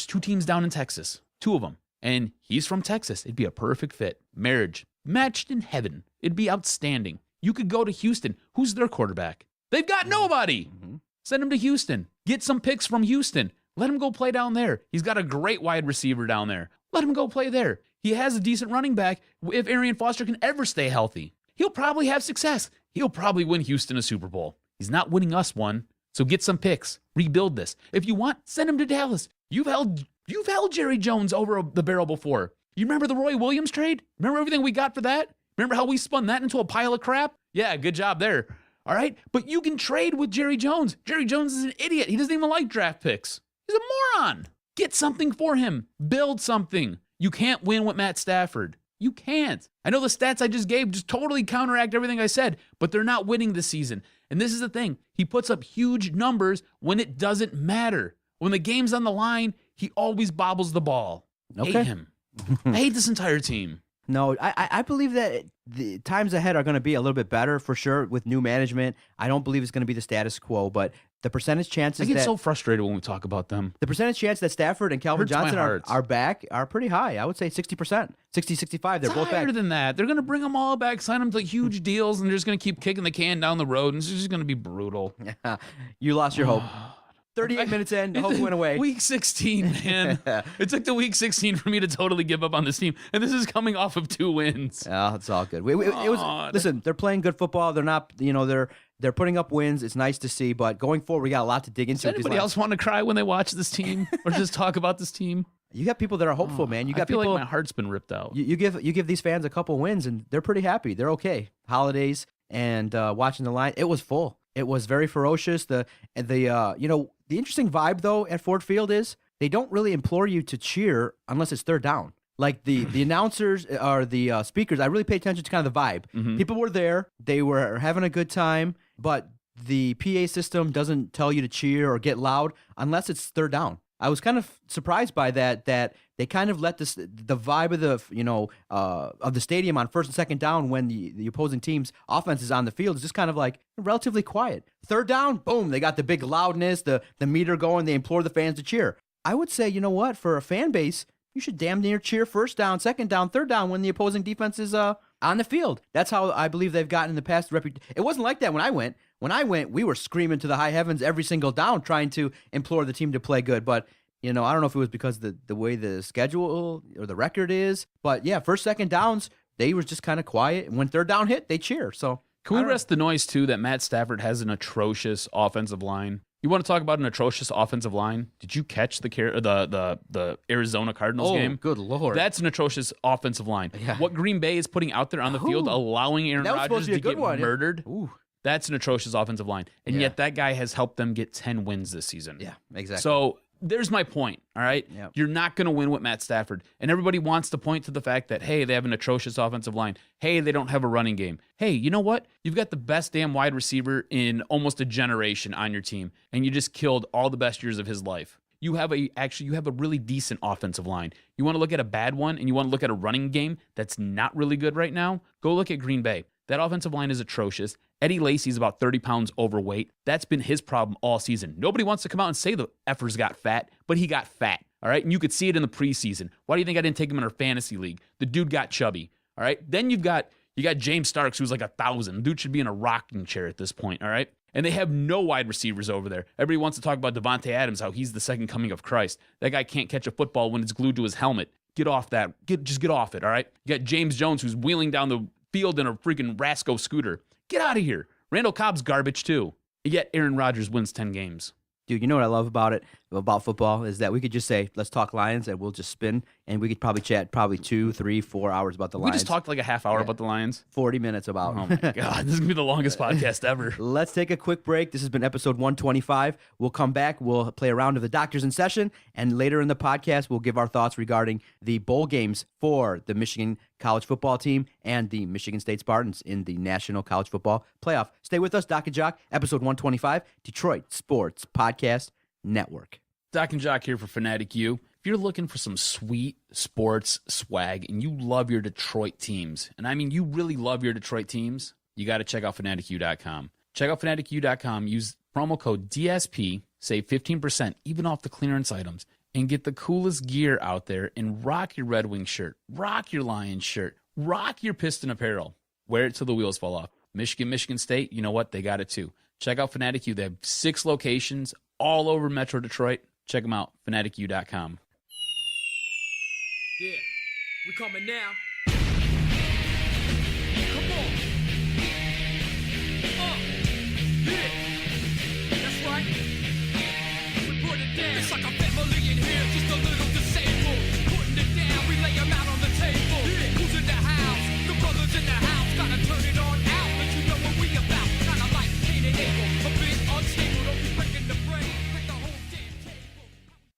2 teams down in Texas. 2 of them. And he's from Texas. It'd be a perfect fit. Marriage. Matched in heaven. It'd be outstanding. You could go to Houston. Who's their quarterback? They've got nobody. Send him to Houston. Get some picks from Houston. Let him go play down there. He's got a great wide receiver down there. Let him go play there. He has a decent running back. If Arian Foster can ever stay healthy, he'll probably have success. He'll probably win Houston a Super Bowl. He's not winning us one. So get some picks. Rebuild this. If you want, send him to Dallas. You've held Jerry Jones over the barrel before. You remember the Roy Williams trade? Remember everything we got for that? Remember how we spun that into a pile of crap? Yeah, good job there. All right? But you can trade with Jerry Jones. Jerry Jones is an idiot. He doesn't even like draft picks. He's a moron. Get something for him. Build something. You can't win with Matt Stafford. You can't. I know the stats I just gave just totally counteract everything I said, but they're not winning this season. And this is the thing. He puts up huge numbers when it doesn't matter. When the game's on the line, he always bobbles the ball. Okay. Hate him. I hate this entire team. No, I believe that the times ahead are going to be a little bit better for sure with new management. I don't believe it's going to be the status quo, but the percentage chances I get so frustrated when we talk about them. The percentage chance that Stafford and Calvin Hurts my Johnson heart. are back are pretty high. I would say 60%, 60, 65. They're It's both higher back. than that. They're going to bring them all back, sign them to huge deals, and they're just going to keep kicking the can down the road, and it's just going to be brutal. You lost your hope. 38 minutes in, the hope went away. Week 16, man. It took the week 16 for me to totally give up on this team, and this is coming off of 2 wins. Oh, it's all good. It was. Listen, they're playing good football. They're not. They're putting up wins. It's nice to see. But going forward, we got a lot to dig into. Does anybody else want to cry when they watch this team or just talk about this team? You got people that are hopeful, man. You got I feel people. like my heart's been ripped out. You give these fans a couple wins, and they're pretty happy. They're okay. Holidays and watching the line, it was full. It was very ferocious. The interesting vibe though at Ford Field is they don't really implore you to cheer unless it's third down. Like the announcers or the speakers, I really pay attention to kind of the vibe. Mm-hmm. People were there, they were having a good time, but the PA system doesn't tell you to cheer or get loud unless it's third down. I was kind of surprised by that they kind of let the vibe of the stadium on first and second down when the opposing team's offense is on the field is just kind of like relatively quiet. Third down, boom, they got the big loudness, the meter going, they implore the fans to cheer. I would say, you know what, for a fan base, you should damn near cheer first down, second down, third down when the opposing defense is on the field. That's how I believe they've gotten in the past. It wasn't like that when I went. When I went, we were screaming to the high heavens every single down, trying to implore the team to play good. But, I don't know if it was because the way the schedule or the record is. But, yeah, first, second downs, they were just kind of quiet. And when third down hit, they cheer. So can we rest the noise, too, that Matt Stafford has an atrocious offensive line? You want to talk about an atrocious offensive line? Did you catch the Arizona Cardinals game? Good Lord. That's an atrocious offensive line. Yeah. What Green Bay is putting out there on the field, allowing Aaron Rodgers to get murdered, that's an atrocious offensive line. And yet that guy has helped them get 10 wins this season. Yeah, exactly. So there's my point, all right? Yep. You're not going to win with Matt Stafford. And everybody wants to point to the fact that, hey, they have an atrocious offensive line. Hey, they don't have a running game. Hey, you know what? You've got the best damn wide receiver in almost a generation on your team, and you just killed all the best years of his life. You have a really decent offensive line. You want to look at a bad one and you want to look at a running game that's not really good right now? Go look at Green Bay. That offensive line is atrocious. Eddie Lacy's about 30 pounds overweight. That's been his problem all season. Nobody wants to come out and say the effer's got fat, but he got fat, all right? And you could see it in the preseason. Why do you think I didn't take him in our fantasy league? The dude got chubby, all right? Then you got James Starks, who's like 1,000. The dude should be in a rocking chair at this point, all right? And they have no wide receivers over there. Everybody wants to talk about Devontae Adams, how he's the second coming of Christ. That guy can't catch a football when it's glued to his helmet. Get off that. Just get off it, all right? You got James Jones, who's wheeling down the field in a freaking Rasco scooter. Get out of here. Randall Cobb's garbage, too. Yet Aaron Rodgers wins 10 games. Dude, you know what I love about football is that we could just say, let's talk Lions, and we'll just spin, and we could probably chat 2, 3, 4 hours about the Lions. We just talked like a half hour about the Lions. 40 minutes about. Oh, my God. This is going to be the longest podcast ever. Let's take a quick break. This has been episode 125. We'll come back. We'll play a round of the Doctors in Session, and later in the podcast, we'll give our thoughts regarding the bowl games for the Michigan college football team and the Michigan State Spartans in the National College Football Playoff. Stay with us, Doc and Jock, episode 125, Detroit Sports Podcast Network. Doc and Jock here for Fanatic U. If you're looking for some sweet sports swag and you love your Detroit teams, and I mean you really love your Detroit teams, you got to check out fanaticu.com. Check out fanaticu.com, use promo code DSP, save 15% even off the clearance items, and get the coolest gear out there and rock your Red Wing shirt, rock your Lions shirt, rock your Piston apparel. Wear it till the wheels fall off. Michigan State, you know what? They got it too. Check out Fanatic U. They have 6 locations all over Metro Detroit. Check them out, fanaticu.com. Yeah, we coming now. Come on. Yeah, that's right. We put it down. It's like a family in here, just a little disabled. Putting it down, we lay them out on the table. Yeah. Who's in the house? The brothers in the house. Gotta turn it on out, let you know what we about. Kinda like Cain and Abel, a bit unstable. Don't be breaking the brain, break the whole damn table.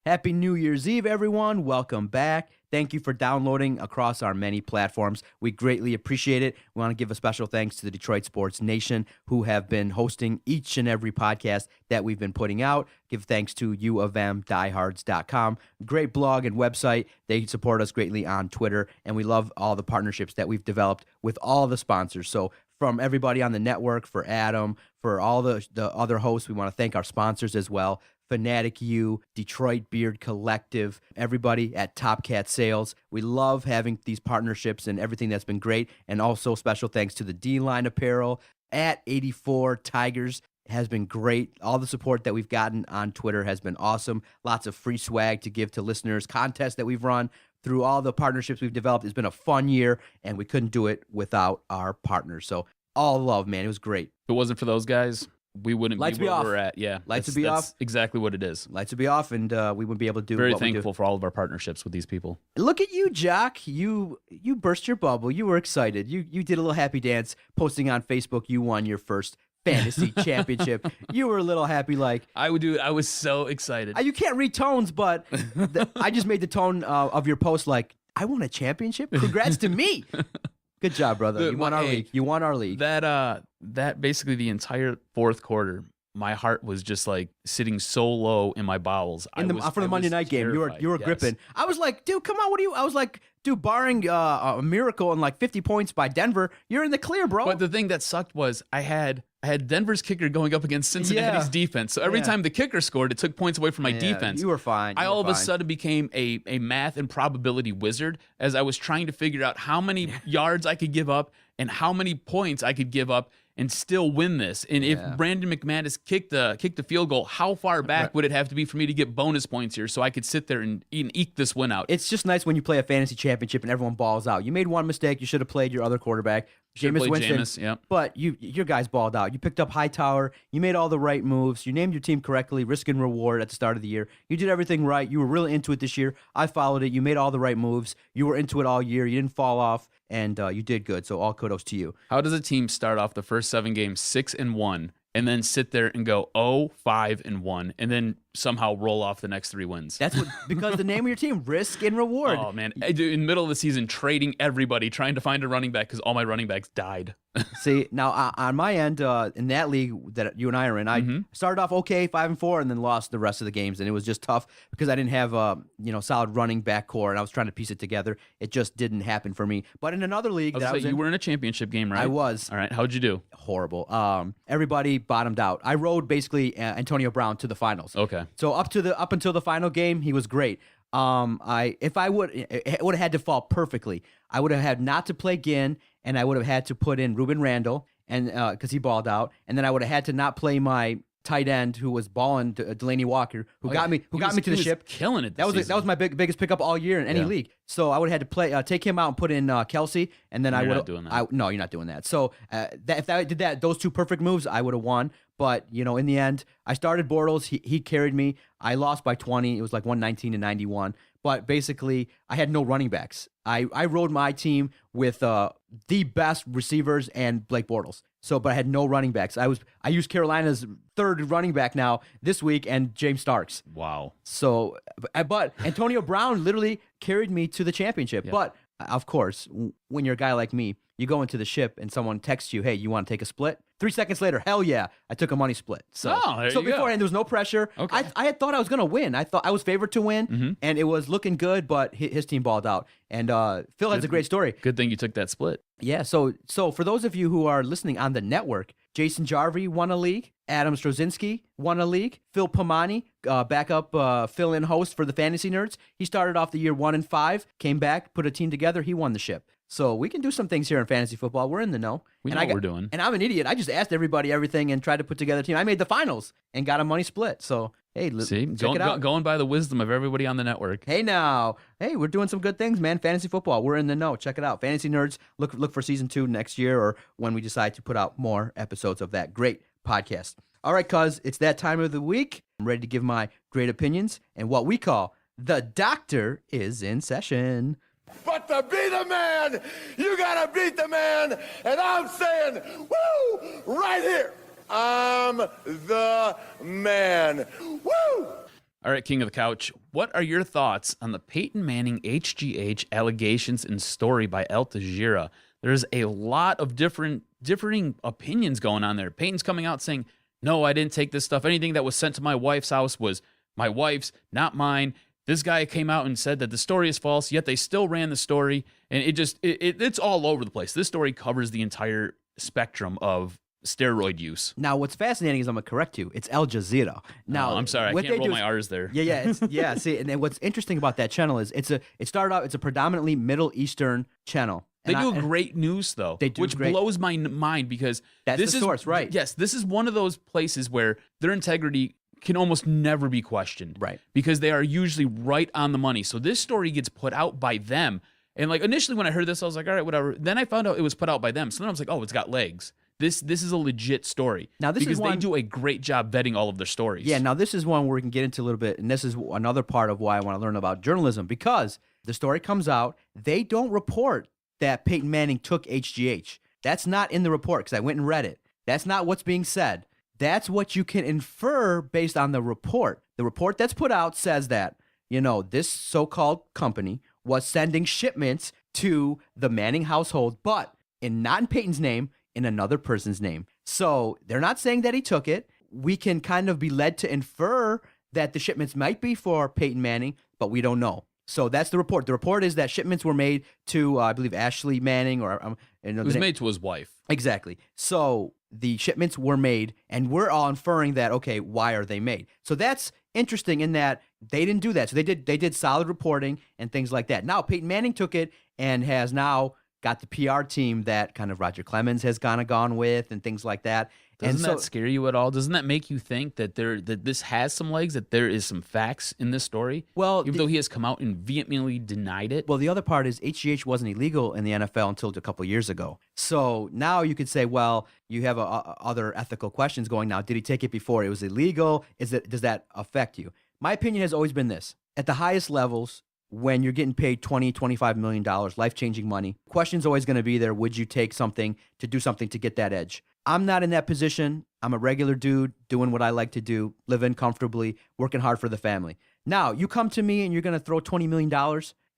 Happy New Year's Eve, everyone. Welcome back. Thank you for downloading across our many platforms. We greatly appreciate it. We want to give a special thanks to the Detroit Sports Nation, who have been hosting each and every podcast that we've been putting out. Give thanks to uofmdiehards.com. Great blog and website. They support us greatly on Twitter, and we love all the partnerships that we've developed with all the sponsors. So from everybody on the network, for Adam, for all the other hosts, we want to thank our sponsors as well. Fanatic U, Detroit Beard Collective, everybody at Top Cat Sales. We love having these partnerships and everything that's been great. And also special thanks to the D-Line Apparel at 84 Tigers. Has been great. All the support that we've gotten on Twitter has been awesome. Lots of free swag to give to listeners, contests that we've run. Through all the partnerships we've developed, it's been a fun year, and we couldn't do it without our partners. So all love, man. It was great. If it wasn't for those guys, we wouldn't Lights be be where off. we're at. Yeah, Lights would be that's off. Exactly what it is. Lights would be off, and we wouldn't be able to do Very what we do. thankful for all of our partnerships with these people. Look at you, Jock. You burst your bubble. You were excited. You did a little happy dance, posting on Facebook. You won your first fantasy championship. You were a little happy, like I was so excited. you can't read tones, but I just made the tone of your post like, I won a championship. Congrats to me. Good job, brother. You won our league. You won our league. That basically the entire fourth quarter, my heart was just like sitting so low in my bowels. For the Monday night game, you were gripping. I was like, dude, come on, I was like, dude, barring a miracle and like 50 points by Denver, you're in the clear, bro. But the thing that sucked was I had Denver's kicker going up against Cincinnati's defense. So every time the kicker scored, it took points away from my defense. You were fine. I all of a sudden became a math and probability wizard as I was trying to figure out how many yards I could give up and how many points I could give up and still win this. And if Brandon McManus kicked the field goal, how far back would it have to be for me to get bonus points here so I could sit there and eke this win out? It's just nice when you play a fantasy championship and everyone balls out. You made one mistake. You should have played your other quarterback, Jameis Winston. But your guys balled out. You picked up Hightower. You made all the right moves. You named your team correctly, risk and reward at the start of the year. You did everything right. You were really into it this year. I followed it. You made all the right moves. You were into it all year. You didn't fall off. And you did good, so all kudos to you. How does a team start off the first 7 games 6-1, and then sit there and go 0-5-1, and then somehow roll off the next 3 wins. That's what, because the name of your team, risk and reward. Oh, man. In the middle of the season, trading everybody, trying to find a running back because all my running backs died. See, now on my end, in that league that you and I are in, I started off okay, 5-4, and then lost the rest of the games, and it was just tough because I didn't have a solid running back core, and I was trying to piece it together. It just didn't happen for me. But in another league that I was in, you were in a championship game, right? I was. All right, how'd you do? Horrible. Everybody bottomed out. I rode basically Antonio Brown to the finals. Okay. So up until the final game, he was great. It would have had to fall perfectly. I would have had not to play Ginn, and I would have had to put in Ruben Randall, and because he balled out, and then I would have had to not play my tight end who was balling, Delaney Walker, who got me to the ship, killing it. That was my biggest pickup all year in any league. So I would have had to take him out and put in Kelsey, and then I would have. No, you're not doing that. So if I did those two perfect moves, I would have won. But in the end, I started Bortles. He carried me. I lost by 20. It was like 119-91. But basically, I had no running backs. I rode my team with the best receivers and Blake Bortles. But I had no running backs. I used Carolina's third running back now this week and James Starks. Wow. So, but Antonio Brown literally carried me to the championship. Yeah. But of course, when you're a guy like me, you go into the ship and someone texts you, "Hey, you want to take a split?" 3 seconds later, hell yeah, I took a money split. So beforehand, there was no pressure. Okay. I had thought I was going to win. I thought I was favored to win, and it was looking good, but his team balled out. And Phil has a great story. Good thing you took that split. Yeah, so for those of you who are listening on the network, Jason Jarvie won a league, Adam Strozinski won a league, Phil Pomani, backup fill-in host for the Fantasy Nerds. He started off the year 1-5, came back, put a team together, he won the ship. So we can do some things here in fantasy football. We're in the know. We know what we're doing. And I'm an idiot. I just asked everybody everything and tried to put together a team. I made the finals and got a money split. So, hey, check it out. Going by the wisdom of everybody on the network. Hey, now. Hey, we're doing some good things, man. Fantasy football. We're in the know. Check it out. Fantasy Nerds, look for season 2 next year or when we decide to put out more episodes of that great podcast. All right, cuz, it's that time of the week. I'm ready to give my great opinions and what we call The Doctor is in Session. But to be the man, you gotta beat the man. And I'm saying, woo, right here. I'm the man. Woo! All right, King of the Couch, what are your thoughts on the Peyton Manning HGH allegations and story by Al Jazeera? There's a lot of differing opinions going on there. Peyton's coming out saying, no, I didn't take this stuff. Anything that was sent to my wife's house was my wife's, not mine. This guy came out and said that the story is false, yet they still ran the story, and it's all over the place. This story covers the entire spectrum of steroid use. Now, what's fascinating is I'm going to correct you. It's Al Jazeera. Now, I'm sorry, I can't roll my R's there. Yeah. See, and then what's interesting about that channel is it's a predominantly Middle Eastern channel. They do great news, though, which blows my mind because that's the source, right? Yes, this is one of those places where their integrity can almost never be questioned. Right. Because they are usually right on the money. So this story gets put out by them. And like initially when I heard this, I was like, all right, whatever. Then I found out it was put out by them. So then I was like, oh, it's got legs. This is a legit story. Now because they do a great job vetting all of their stories. Yeah, now this is one where we can get into a little bit, and this is another part of why I want to learn about journalism, because the story comes out, they don't report that Peyton Manning took HGH. That's not in the report, because I went and read it. That's not what's being said. That's what you can infer based on the report. The report that's put out says that, this so-called company was sending shipments to the Manning household, but not in Peyton's name, in another person's name. So they're not saying that he took it. We can kind of be led to infer that the shipments might be for Peyton Manning, but we don't know. So that's the report. The report is that shipments were made to, I believe, Ashley Manning, or it was made to his wife. Exactly. So the shipments were made, and we're all inferring that, okay, why are they made? So that's interesting in that they didn't do that. So they did solid reporting and things like that. Now Peyton Manning took it and has now got the PR team that kind of Roger Clemens has gone with and things like that. Doesn't that scare you at all? Doesn't that make you think that this has some legs, that there is some facts in this story? Well, even though he has come out and vehemently denied it. Well, the other part is HGH wasn't illegal in the NFL until a couple of years ago. So now you could say, well, you have other ethical questions going now. Did he take it before it was illegal? Does that affect you? My opinion has always been this: at the highest levels, when you're getting paid $20, $25 million, life-changing money, question's always going to be there. Would you take something to do something to get that edge? I'm not in that position. I'm a regular dude doing what I like to do, living comfortably, working hard for the family. Now, you come to me and you're going to throw $20 million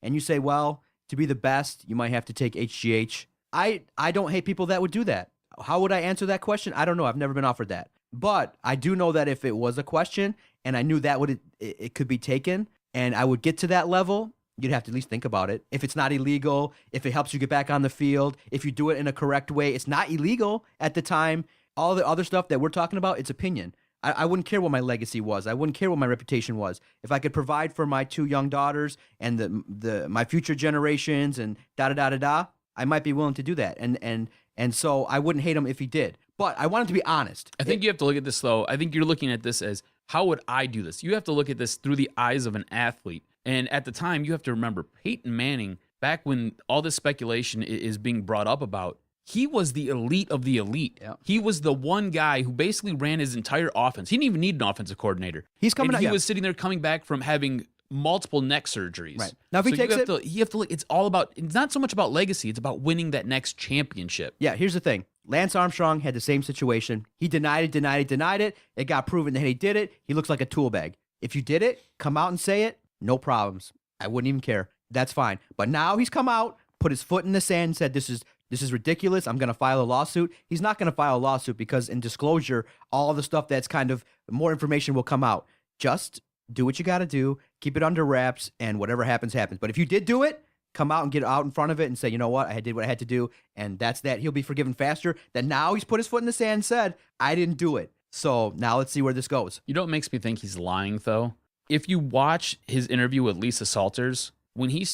and you say, well, to be the best, you might have to take HGH. I don't hate people that would do that. How would I answer that question? I don't know. I've never been offered that. But I do know that if it was a question and I knew that it could be taken and I would get to that level, you'd have to at least think about it. If it's not illegal, if it helps you get back on the field, if you do it in a correct way, it's not illegal at the time. All the other stuff that we're talking about, it's opinion. I wouldn't care what my legacy was. I wouldn't care what my reputation was. If I could provide for my 2 young daughters and my future generations and da-da-da-da-da, I might be willing to do that. And so I wouldn't hate him if he did. But I want him to be honest. I think you have to look at this, though. I think you're looking at this as, how would I do this? You have to look at this through the eyes of an athlete. And at the time, you have to remember, Peyton Manning, back when all this speculation is being brought up about, he was the elite of the elite. Yeah. He was the one guy who basically ran his entire offense. He didn't even need an offensive coordinator. He's coming and out. he was sitting there coming back from having multiple neck surgeries. Right. Now, if he takes it, you have to look. It's all about. It's not so much about legacy. It's about winning that next championship. Yeah, here's the thing. Lance Armstrong had the same situation. He denied it. It got proven that he did it. He looks like a tool bag. If you did it, come out and say it. No problems. I wouldn't even care. That's fine. But now he's come out, put his foot in the sand, and said, this is ridiculous. I'm going to file a lawsuit. He's not going to file a lawsuit because in disclosure, all the stuff that's kind of more information will come out. Just do what you got to do. Keep it under wraps, and whatever happens, happens. But if you did do it, come out and get out in front of it and say, you know what, I did what I had to do, and that's that. He'll be forgiven faster than now he's put his foot in the sand and said, I didn't do it. So now let's see where this goes. You know what makes me think he's lying, though? If you watch his interview with Lisa Salters, when he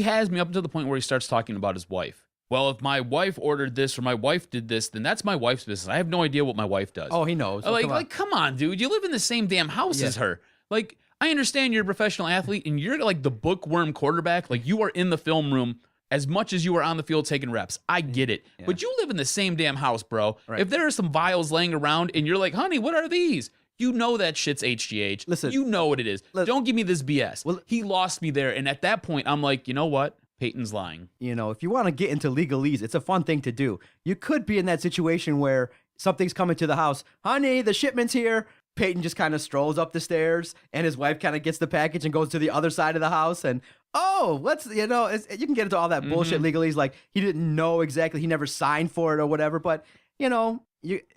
has me up to the point where he starts talking about his wife. Well, if my wife ordered this or my wife did this, then that's my wife's business. I have no idea what my wife does. Oh, he knows. Come on, dude. You live in the same damn house as her. Like, I understand you're a professional athlete and you're like the bookworm quarterback. Like, you are in the film room as much as you are on the field taking reps. I get it. Yeah. But you live in the same damn house, bro. Right. If there are some vials laying around and you're like, honey, what are these? You know that shit's HGH. Listen. You know what it is. Don't give me this BS. Well, he lost me there. And at that point, I'm like, you know what? Peyton's lying. You know, if you want to get into legalese, it's a fun thing to do. You could be in that situation where something's coming to the house. Honey, the shipment's here. Peyton just kind of strolls up the stairs and his wife kind of gets the package and goes to the other side of the house. And, you can get into all that bullshit legalese. Like, he didn't know exactly. He never signed for it or whatever. But, you know,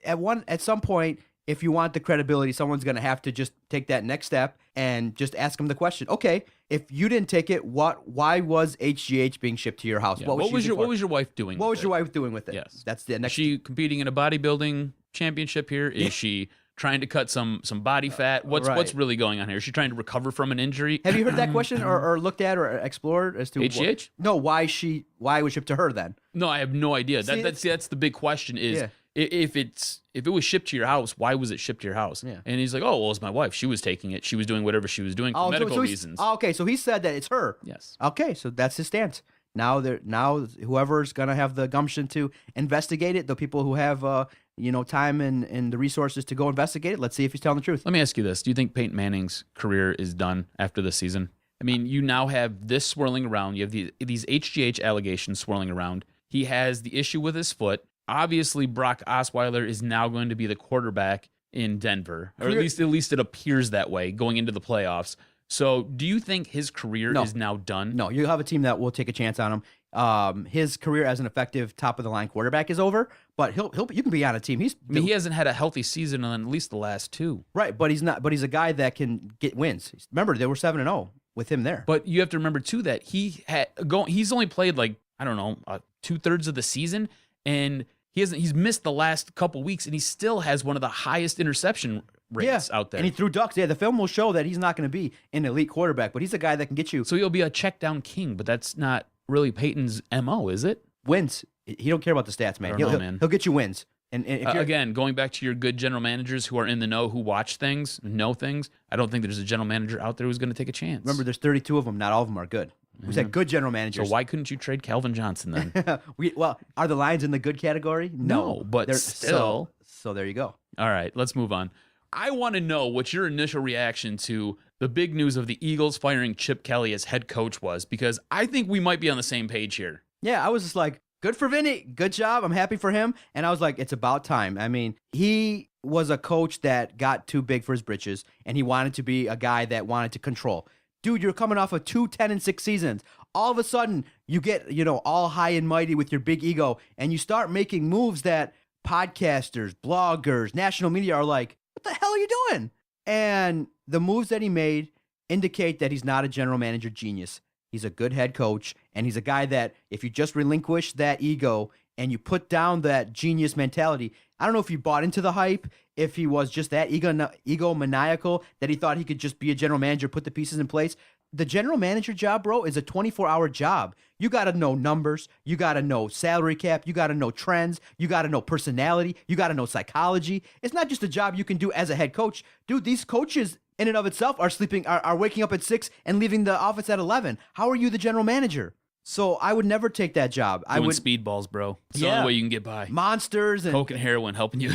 at some point, if you want the credibility, someone's going to have to just take that next step and just ask him the question. Okay, if you didn't take it, why was HGH being shipped to your house? Yeah. What was your wife doing? What was your wife doing with it? Yes, that's the next. Is she competing in a bodybuilding championship here? Is she trying to cut some body fat? What's really going on here? Is she trying to recover from an injury? Have you heard that question or looked at or explored as to HGH? No, why it was shipped to her then? No, I have no idea. That's the big question is. Yeah. If it was shipped to your house, why was it shipped to your house? Yeah. And he's like, oh, well, it's my wife. She was taking it. She was doing whatever she was doing for medical reasons. Okay, so he said that it's her. Yes. Okay, so that's his stance. Now whoever's gonna have the gumption to investigate it, the people who have time and the resources to go investigate it, let's see if he's telling the truth. Let me ask you this: do you think Peyton Manning's career is done after this season? I mean, you now have this swirling around. You have these HGH allegations swirling around. He has the issue with his foot. Obviously, Brock Osweiler is now going to be the quarterback in Denver, or at least it appears that way going into the playoffs. So, do you think his career is now done? No, you'll have a team that will take a chance on him. His career as an effective top of the line quarterback is over, but you can be on a team. He hasn't had a healthy season in at least the last 2. Right, but he's not. But he's a guy that can get wins. Remember, they were 7-0 with him there. But you have to remember too that he's only played 2/3 of the season, and he's missed the last couple weeks, and he still has one of the highest interception rates out there. And he threw ducks. Yeah, the film will show that he's not going to be an elite quarterback, but he's a guy that can get you. So he'll be a check down king, but that's not really Peyton's MO, is it? Wins. He don't care about the stats, man. He'll get you wins. And if again, going back to your good general managers who are in the know, who watch things, know things, I don't think there's a general manager out there who's going to take a chance. Remember, there's 32 of them. Not all of them are good. We said good general managers. So why couldn't you trade Calvin Johnson then? Are the Lions in the good category? No, but they're still. So there you go. All right, let's move on. I want to know what your initial reaction to the big news of the Eagles firing Chip Kelly as head coach was, because I think we might be on the same page here. Yeah, I was just like, Good for Vinny. Good job. I'm happy for him. And I was like, it's about time. I mean, he was a coach that got too big for his britches, and he wanted to be a guy that wanted to control. Dude, you're coming off of 2 10-6 seasons. All of a sudden, you get, all high and mighty with your big ego, and you start making moves that podcasters, bloggers, national media are like, what the hell are you doing? And the moves that he made indicate that he's not a general manager genius. He's a good head coach, and he's a guy that if you just relinquish that ego and you put down that genius mentality, I don't know if he bought into the hype, if he was just that egomaniacal that he thought he could just be a general manager, put the pieces in place. The general manager job, bro, is a 24-hour job. You got to know numbers. You got to know salary cap. You got to know trends. You got to know personality. You got to know psychology. It's not just a job you can do as a head coach. Dude, these coaches in and of itself are waking up at 6 and leaving the office at 11. How are you the general manager? So I would never take that job. I would speedballs, bro. It's the only way you can get by. Monsters and coke and heroin helping you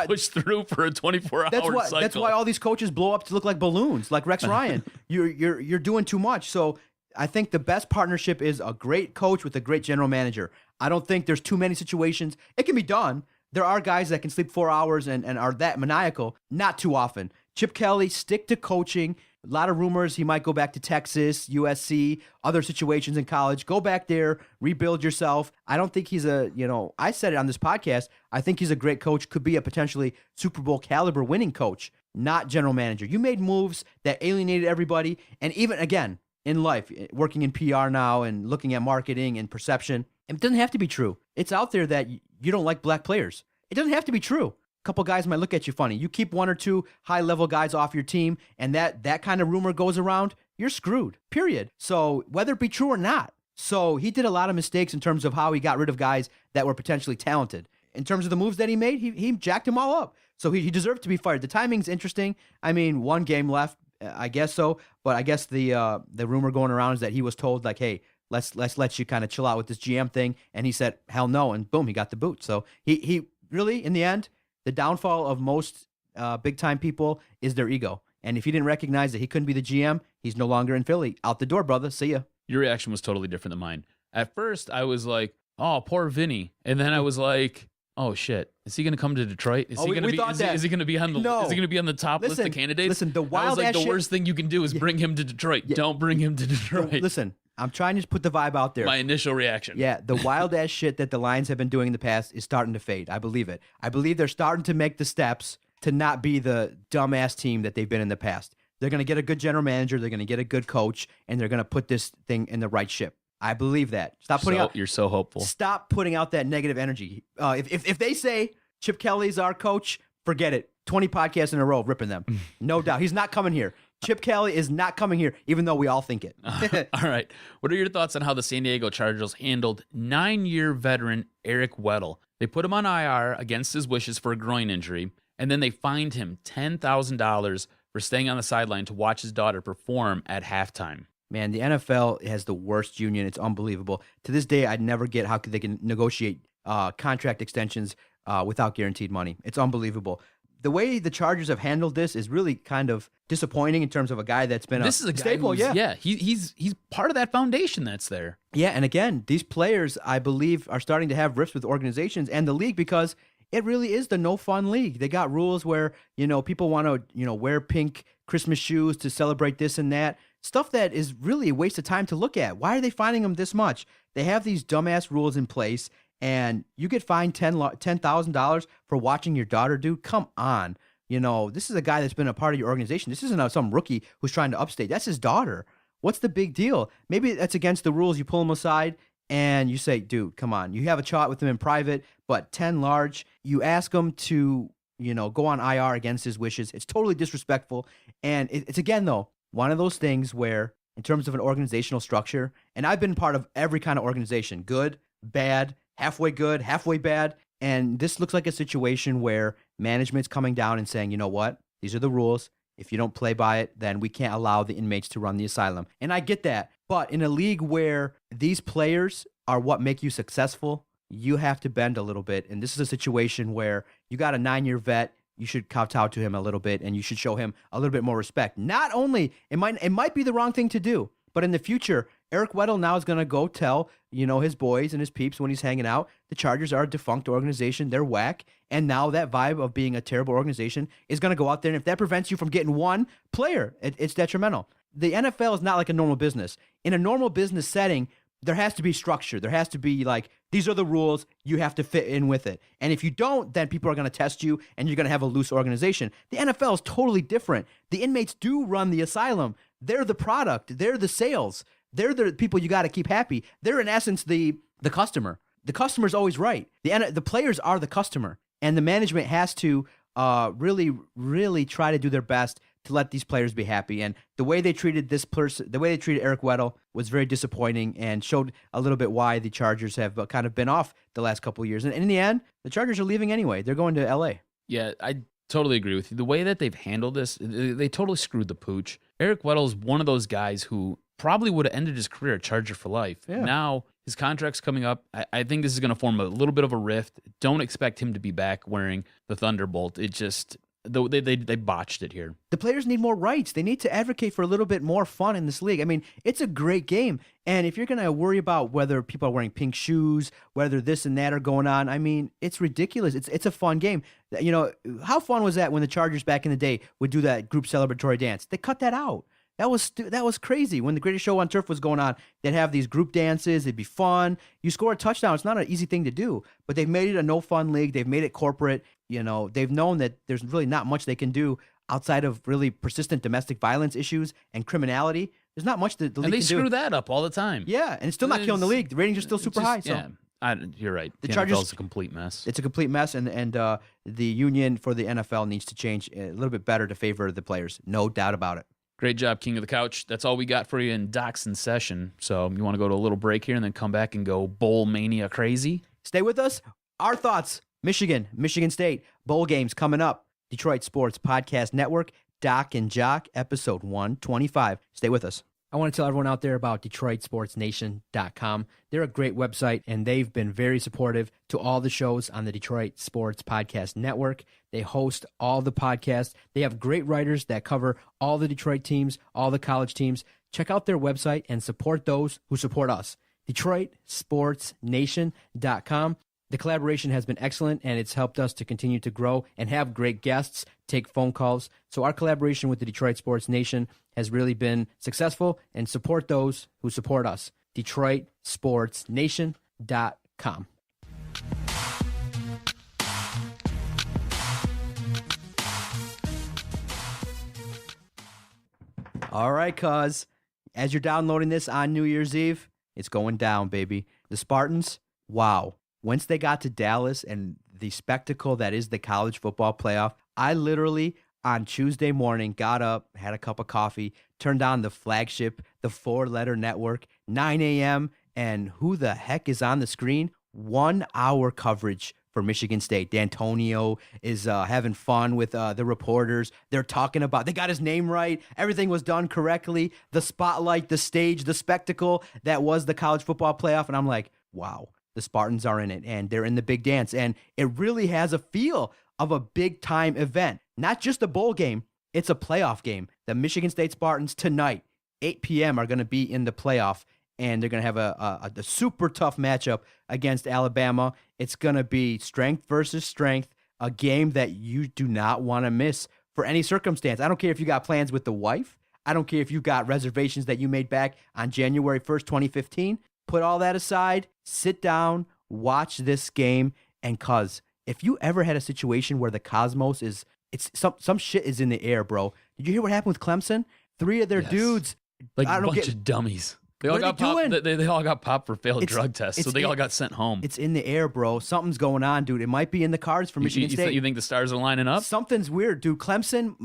push through for a 24-hour cycle. That's why all these coaches blow up to look like balloons, like Rex Ryan. You're doing too much. So I think the best partnership is a great coach with a great general manager. I don't think there's too many situations. It can be done. There are guys that can sleep 4 hours and are that maniacal. Not too often. Chip Kelly, stick to coaching. A lot of rumors he might go back to Texas, USC, other situations in college. Go back there, rebuild yourself. I don't think he's I said it on this podcast, I think he's a great coach, could be a potentially Super Bowl caliber winning coach, not general manager. You made moves that alienated everybody. And even, again, in life, working in PR now and looking at marketing and perception, it doesn't have to be true. It's out there that you don't like black players. It doesn't have to be true. Couple guys might look at you funny. You keep 1 or 2 high-level guys off your team, and that kind of rumor goes around, you're screwed, period. So whether it be true or not. So he did a lot of mistakes in terms of how he got rid of guys that were potentially talented. In terms of the moves that he made, he jacked them all up. So he deserved to be fired. The timing's interesting. I mean, 1 game left, I guess so. But I guess the rumor going around is that he was told, like, hey, let's let you kind of chill out with this GM thing. And he said, hell no, and boom, he got the boot. So he really, in the end, the downfall of most big-time people is their ego. And if he didn't recognize that he couldn't be the GM, he's no longer in Philly. Out the door, brother. See ya. Your reaction was totally different than mine. At first, I was like, oh, poor Vinny. And then I was like, oh, shit. Is he going to come to Detroit? Is he going to be on the top list of candidates? Listen, the wild ass the worst thing you can do is bring him to Detroit. Yeah. Don't bring him to Detroit. Listen, I'm trying to put the vibe out there. My initial reaction. Yeah, the wild ass shit that the Lions have been doing in the past is starting to fade. I believe it. I believe they're starting to make the steps to not be the dumbass team that they've been in the past. They're going to get a good general manager. They're going to get a good coach, and they're going to put this thing in the right ship. I believe that. You're so hopeful. Stop putting out that negative energy. If they say Chip Kelly's our coach, forget it. 20 podcasts in a row ripping them. No doubt. He's not coming here. Chip Kelly is not coming here, even though we all think it. All right. What are your thoughts on how the San Diego Chargers handled 9-year veteran Eric Weddle? They put him on IR against his wishes for a groin injury, and then they fined him $10,000 for staying on the sideline to watch his daughter perform at halftime. Man, the NFL has the worst union. It's unbelievable. To this day, I'd never get how they can negotiate contract extensions without guaranteed money. It's unbelievable. The way the Chargers have handled this is really kind of disappointing in terms of a guy that's been a staple. He's part of that foundation that's there. Yeah, and again, these players, I believe, are starting to have rifts with organizations and the league because it really is the no fun league. They got rules where, people want to, wear pink Christmas shoes to celebrate this and that. Stuff that is really a waste of time to look at. Why are they fining them this much? They have these dumbass rules in place, and you get fined $10,000 for watching your daughter, dude. Come on. This is a guy that's been a part of your organization. This isn't some rookie who's trying to upstate. That's his daughter. What's the big deal? Maybe that's against the rules. You pull him aside and you say, dude, come on. You have a chat with him in private, but 10 large, you ask him to, go on IR against his wishes. It's totally disrespectful. And it's again, though, one of those things where in terms of an organizational structure, and I've been part of every kind of organization, good, bad, halfway good, halfway bad. And this looks like a situation where management's coming down and saying, you know what? These are the rules. If you don't play by it, then we can't allow the inmates to run the asylum. And I get that. But in a league where these players are what make you successful, you have to bend a little bit. And this is a situation where you got a 9-year vet. You should kowtow to him a little bit, and you should show him a little bit more respect. Not only, it might be the wrong thing to do, but in the future, Eric Weddle now is going to go tell, his boys and his peeps when he's hanging out, the Chargers are a defunct organization. They're whack. And now that vibe of being a terrible organization is going to go out there. And if that prevents you from getting one player, it's detrimental. The NFL is not like a normal business. In a normal business setting, there has to be structure. There has to be like, these are the rules. You have to fit in with it. And if you don't, then people are going to test you and you're going to have a loose organization. The NFL is totally different. The inmates do run the asylum. They're the product. They're the sales. They're the people you got to keep happy. They're in essence the customer. The customer's always right. The players are the customer. And the management has to really, really try to do their best to let these players be happy. And the way they treated this person, the way they treated Eric Weddle was very disappointing and showed a little bit why the Chargers have kind of been off the last couple of years. And in the end, the Chargers are leaving anyway. They're going to L.A. Yeah, I totally agree with you. The way that they've handled this, they totally screwed the pooch. Eric Weddle is one of those guys who probably would have ended his career a Charger for life. Yeah. Now his contract's coming up. I think this is going to form a little bit of a rift. Don't expect him to be back wearing the Thunderbolt. It just... They botched it here. The players need more rights. They need to advocate for a little bit more fun in this league. I mean, it's a great game. And if you're going to worry about whether people are wearing pink shoes, whether this and that are going on, I mean, it's ridiculous. It's a fun game. How fun was that when the Chargers back in the day would do that group celebratory dance? They cut that out. That was crazy. When the Greatest Show on Turf was going on, they'd have these group dances. It'd be fun. You score a touchdown. It's not an easy thing to do, but they've made it a no-fun league. They've made it corporate. They've known that there's really not much they can do outside of really persistent domestic violence issues and criminality. There's not much that the league can do. And they screw that up all the time. Yeah, and it's still not killing the league. The ratings are still super high. So. Yeah, you're right. The NFL is a complete mess. It's a complete mess, and the union for the NFL needs to change a little bit better to favor the players. No doubt about it. Great job, King of the Couch. That's all we got for you in Docs in Session. So you want to go to a little break here and then come back and go Bowl Mania crazy? Stay with us. Our thoughts. Michigan State, bowl games coming up. Detroit Sports Podcast Network, Doc and Jock, episode 125. Stay with us. I want to tell everyone out there about DetroitSportsNation.com. They're a great website, and they've been very supportive to all the shows on the Detroit Sports Podcast Network. They host all the podcasts. They have great writers that cover all the Detroit teams, all the college teams. Check out their website and support those who support us. DetroitSportsNation.com. The collaboration has been excellent, and it's helped us to continue to grow and have great guests take phone calls. So our collaboration with the Detroit Sports Nation has really been successful, and support those who support us. DetroitSportsNation.com. All right, cuz, as you're downloading this on New Year's Eve, it's going down, baby. The Spartans, wow. Once they got to Dallas and the spectacle that is the college football playoff, I literally, on Tuesday morning, got up, had a cup of coffee, turned on the flagship, the 4-letter network, 9 a.m., and who the heck is on the screen? 1 hour coverage for Michigan State. D'Antonio is having fun with the reporters. They're talking about, they got his name right. Everything was done correctly. The spotlight, the stage, the spectacle that was the college football playoff. And I'm like, wow. The Spartans are in it, and they're in the big dance, and it really has a feel of a big-time event. Not just a bowl game, it's a playoff game. The Michigan State Spartans tonight, 8 p.m., are going to be in the playoff, and they're going to have a super tough matchup against Alabama. It's going to be strength versus strength, a game that you do not want to miss for any circumstance. I don't care if you got plans with the wife. I don't care if you got reservations that you made back on January 1st, 2015. Put all that aside, sit down, watch this game, and cuz if you ever had a situation where the cosmos is, some shit is in the air, bro. Did you hear what happened with Clemson? 3 of their dudes, like a bunch of dummies. They all got popped. They all got popped for failed drug tests, so they all got sent home. It's in the air, bro. Something's going on, dude. It might be in the cards for Michigan State. You think the stars are lining up? Something's weird, dude. Clemson,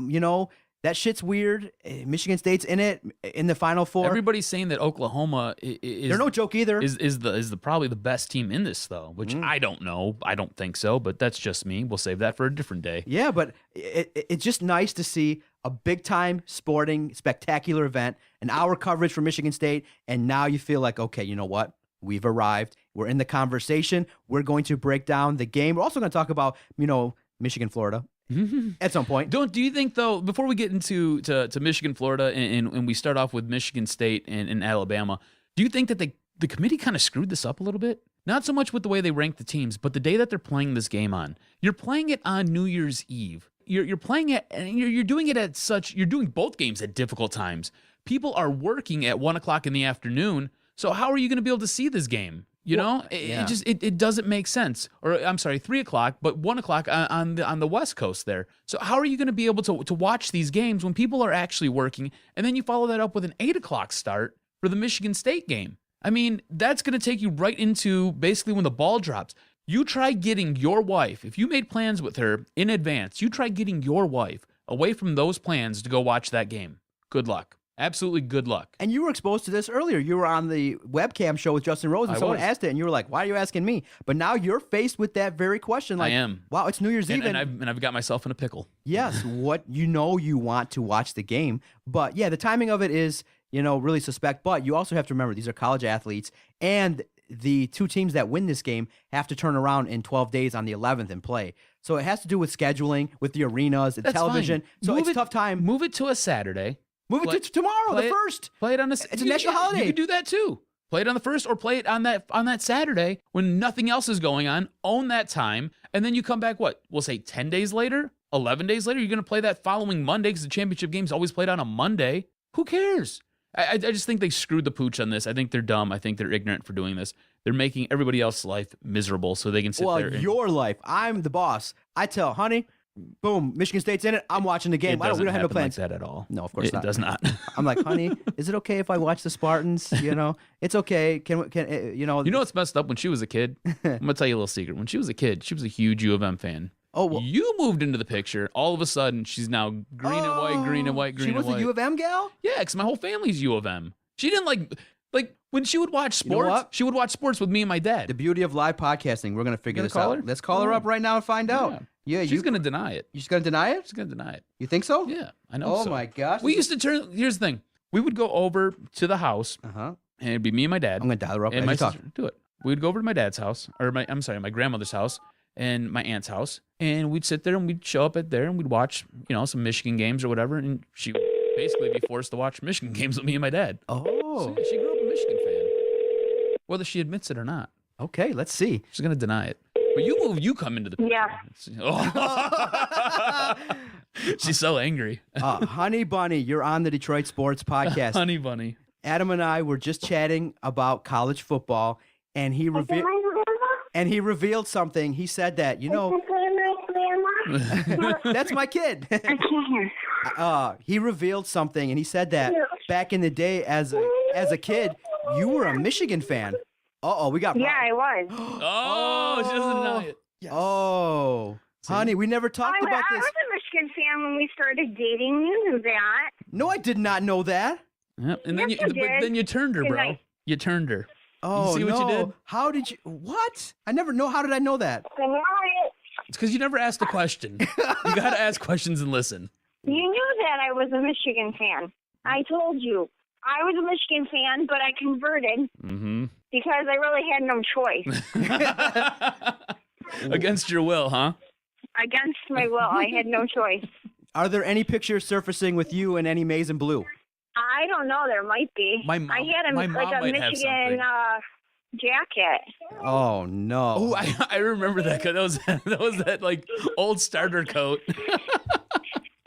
that shit's weird. Michigan State's in it in the Final Four. Everybody's saying that Oklahoma is they're no joke either. Is the probably the best team in this though, which I don't know. I don't think so, but that's just me. We'll save that for a different day. Yeah, but it's just nice to see a big time sporting spectacular event, an hour coverage for Michigan State, and now you feel like, okay, you know what? We've arrived. We're in the conversation. We're going to break down the game. We're also going to talk about, Michigan, Florida. At some point. Do you think, though, before we get into Michigan, Florida, and we start off with Michigan State and Alabama, Do you think that the committee kind of screwed this up a little bit? Not so much with the way they rank the teams, but the day that they're playing this game on. You're playing it on New Year's Eve. You're playing it, and you're doing it at such. You're doing both games at difficult times. People are working at 1 o'clock in the afternoon. So how are you going to be able to see this game? You know, it doesn't make sense. Or I'm sorry, 3 o'clock, but 1 o'clock on the West Coast there. So how are you going to be able to watch these games when people are actually working? And then you follow that up with an 8 o'clock start for the Michigan State game. I mean, that's going to take you right into basically when the ball drops. You try getting your wife, if you made plans with her in advance, you try getting your wife away from those plans to go watch that game. Good luck. Absolutely good luck. And you were exposed to this earlier. You were on the webcam show with Justin Rose, and someone asked it, and you were like, why are you asking me? But now you're faced with that very question. Like, I am. Wow, it's New Year's Eve. And I've got myself in a pickle. Yes, you want to watch the game. But yeah, the timing of it is, really suspect. But you also have to remember, these are college athletes, and the two teams that win this game have to turn around in 12 days on the 11th and play. So it has to do with scheduling, with the arenas, the television. Fine. So it's a tough time. Move it to a Saturday. Move it to tomorrow, the 1st. Play it on It's a national holiday. You could do that too. Play it on the 1st, or play it on that Saturday when nothing else is going on. Own that time, and then you come back. What we'll say 10 days later, 11 days later. You're going to play that following Monday because the championship game's always played on a Monday. Who cares? I just think they screwed the pooch on this. I think they're dumb. I think they're ignorant for doing this. They're making everybody else's life miserable so they can sit there. Well, your life. I'm the boss. I tell, honey, boom, Michigan State's in it. I'm watching the game. We don't have no plans. Like that at all. No, of course not. It does not. I'm like, honey, is it okay if I watch the Spartans? It's okay. Can You know what's messed up? When she was a kid, I'm gonna tell you a little secret. When she was a kid, she was a huge U of M fan. Oh, well, you moved into the picture. All of a sudden, she's now green and white, green and white, green and white. She was a U of M gal? Yeah, because my whole family's U of M. She didn't like when she would watch sports. She would watch sports with me and my dad. The beauty of live podcasting. We're gonna figure this out. Her? Let's call her up right now and find out. Yeah, she's gonna deny it. She's gonna deny it? She's gonna deny it. You think so? Yeah, I know. Oh my gosh. We used to turn. Here's the thing. We would go over to the house, and it'd be me and my dad. I'm gonna dial her up and and my talk. sister. Do it. We'd go over to my dad's house, or my grandmother's house, and my aunt's house, and we'd sit there and we'd show up at there and we'd watch, some Michigan games or whatever, and she would basically be forced to watch Michigan games with me and my dad. Oh. So, yeah, she grew up a Michigan fan, whether she admits it or not. Okay, let's see. She's gonna deny it. But you come into the picture. Yeah. Oh. She's so angry. Honey Bunny, you're on the Detroit Sports Podcast. Honey Bunny. Adam and I were just chatting about college football, and he revealed something. He said that, that's my kid. I can't hear. He revealed something, and he said that back in the day as a kid, you were a Michigan fan. We got Yeah, I was. Oh, she doesn't know it. Yes. Oh, honey, we never talked about I this. was a Michigan fan when we started dating. You knew that. No, I did not know that. Yep. And then Yes, you did. then you turned her, bro. You turned her. Oh, you see what you did? How did you? What? I never know. How did I know that? It's because you never asked a question. You got to ask questions and listen. You knew that I was a Michigan fan. I told you. I was a Michigan fan, but I converted because I really had no choice. Against your will, huh? Against my will, I had no choice. Are there any pictures surfacing with you and any maize and blue? I don't know. There might be. My mom- I had my mom a might have Michigan jacket. Oh no! Oh, I remember that. 'Cause that was that like old starter coat.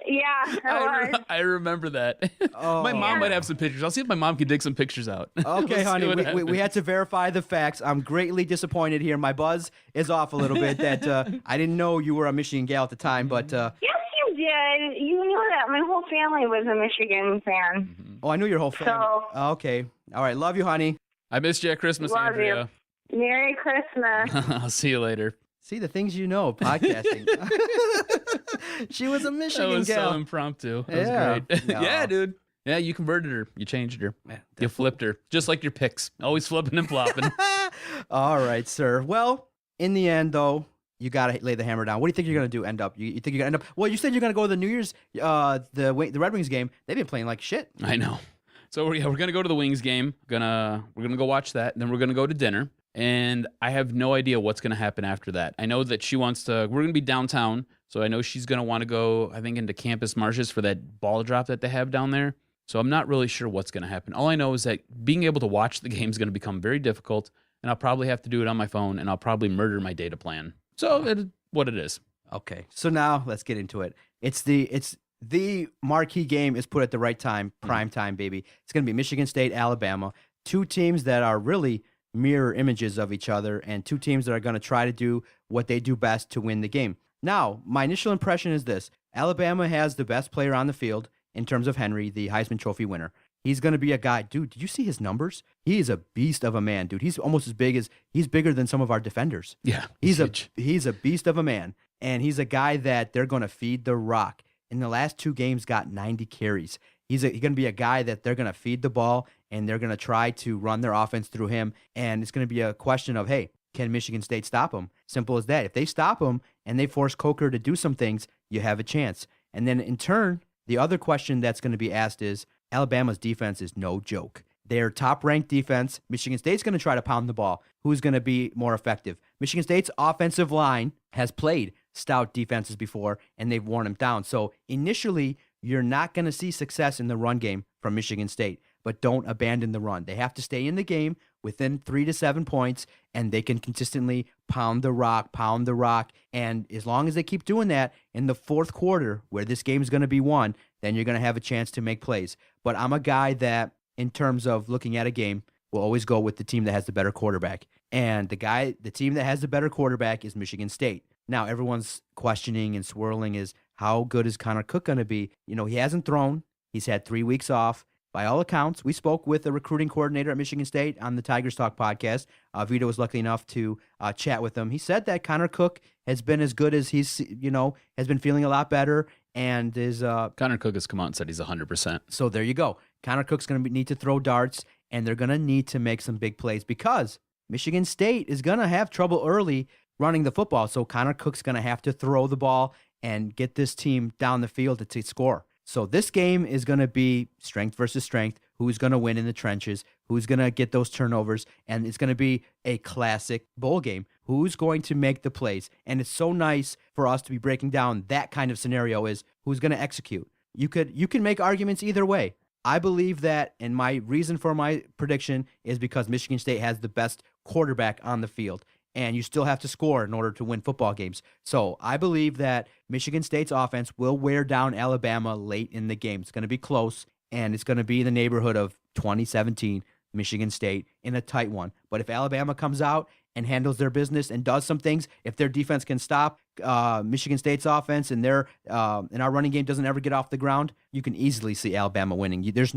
Yeah, I remember that. Oh. My mom might have some pictures. I'll see if my mom can dig some pictures out. Okay, Let's honey, see what we happens. had to verify the facts. I'm greatly disappointed here. My buzz is off a little bit that I didn't know you were a Michigan gal at the time, but... Yes, you did. You knew that. My whole family was a Michigan fan. Oh, I knew your whole family. So- Okay. All right. Love you, honey. I missed you at Christmas, Love Andrea. Merry Christmas. I'll see you later. See, the things you know, podcasting. She was a Michigan That was gal. so impromptu. That Yeah. was great. No. Yeah, dude. Yeah, you converted her. You changed her. You flipped her. Just like your picks. Always flipping and flopping. All right, sir. Well, in the end, though, you got to lay the hammer down. What do you think you're going to do? End up? You think you're going to end up? Well, you said you're going to go to the New Year's, the Red Wings game. They've been playing like shit. I know. So we're gonna go to the Wings game. We're gonna go watch that, and then we're gonna go to dinner. And I have no idea what's gonna happen after that. I know that she wants to. We're gonna be downtown, so I know she's gonna want to go. I think into Campus Marshes for that ball drop that they have down there. So I'm not really sure what's going to happen. All I know is that being able to watch the game is going to become very difficult, and I'll probably have to do it on my phone, and I'll probably murder my data plan. So it's what it is. Okay, so now let's get into it. It's the marquee game is put at the right time, prime time, baby. It's going to be Michigan State, Alabama, two teams that are really mirror images of each other, and two teams that are going to try to do what they do best to win the game. Now, my initial impression is this. Alabama has the best player on the field in terms of Henry, the Heisman Trophy winner. He's going to be a guy. Dude, did you see his numbers? He is a beast of a man, dude. He's almost he's bigger than some of our defenders. Yeah, he's a beast of a man, and he's a guy that they're going to feed the rock. In the last 2 games, got 90 carries. He's going to be a guy that they're going to feed the ball, and they're going to try to run their offense through him, and it's going to be a question of, hey, can Michigan State stop him? Simple as that. If they stop him and they force Coker to do some things, you have a chance. And then in turn, the other question that's going to be asked is, Alabama's defense is no joke. They're top-ranked defense. Michigan State's going to try to pound the ball. Who's going to be more effective? Michigan State's offensive line has played stout defenses before, and they've worn them down. So initially, you're not going to see success in the run game from Michigan State, but don't abandon the run. They have to stay in the game within 3 to 7 points, and they can consistently pound the rock. And as long as they keep doing that in the fourth quarter, where this game is going to be won, then you're going to have a chance to make plays. But I'm a guy that, in terms of looking at a game, will always go with the team that has the better quarterback. And the team that has the better quarterback is Michigan State. Now, everyone's questioning and swirling is, how good is Connor Cook going to be? You know, he hasn't thrown. He's had 3 weeks off. By all accounts, we spoke with a recruiting coordinator at Michigan State on the Tigers Talk podcast. Vito was lucky enough to chat with him. He said that Connor Cook has been as good as has been feeling a lot better. And is Connor Cook has come out and said he's 100%. So there you go. Connor Cook's going to need to throw darts, and they're going to need to make some big plays because Michigan State is going to have trouble early running the football. So Connor Cook's going to have to throw the ball and get this team down the field to score. So this game is going to be strength versus strength. Who's going to win in the trenches? Who's going to get those turnovers? And it's going to be a classic bowl game. Who's going to make the plays? And it's so nice for us to be breaking down that kind of scenario is who's going to execute. You can make arguments either way. I believe that, and my reason for my prediction is because Michigan State has the best quarterback on the field. And you still have to score in order to win football games. So I believe that Michigan State's offense will wear down Alabama late in the game. It's going to be close, and it's going to be in the neighborhood of 2017 Michigan State in a tight one. But if Alabama comes out and handles their business and does some things, if their defense can stop Michigan State's offense and our running game doesn't ever get off the ground, you can easily see Alabama winning. There's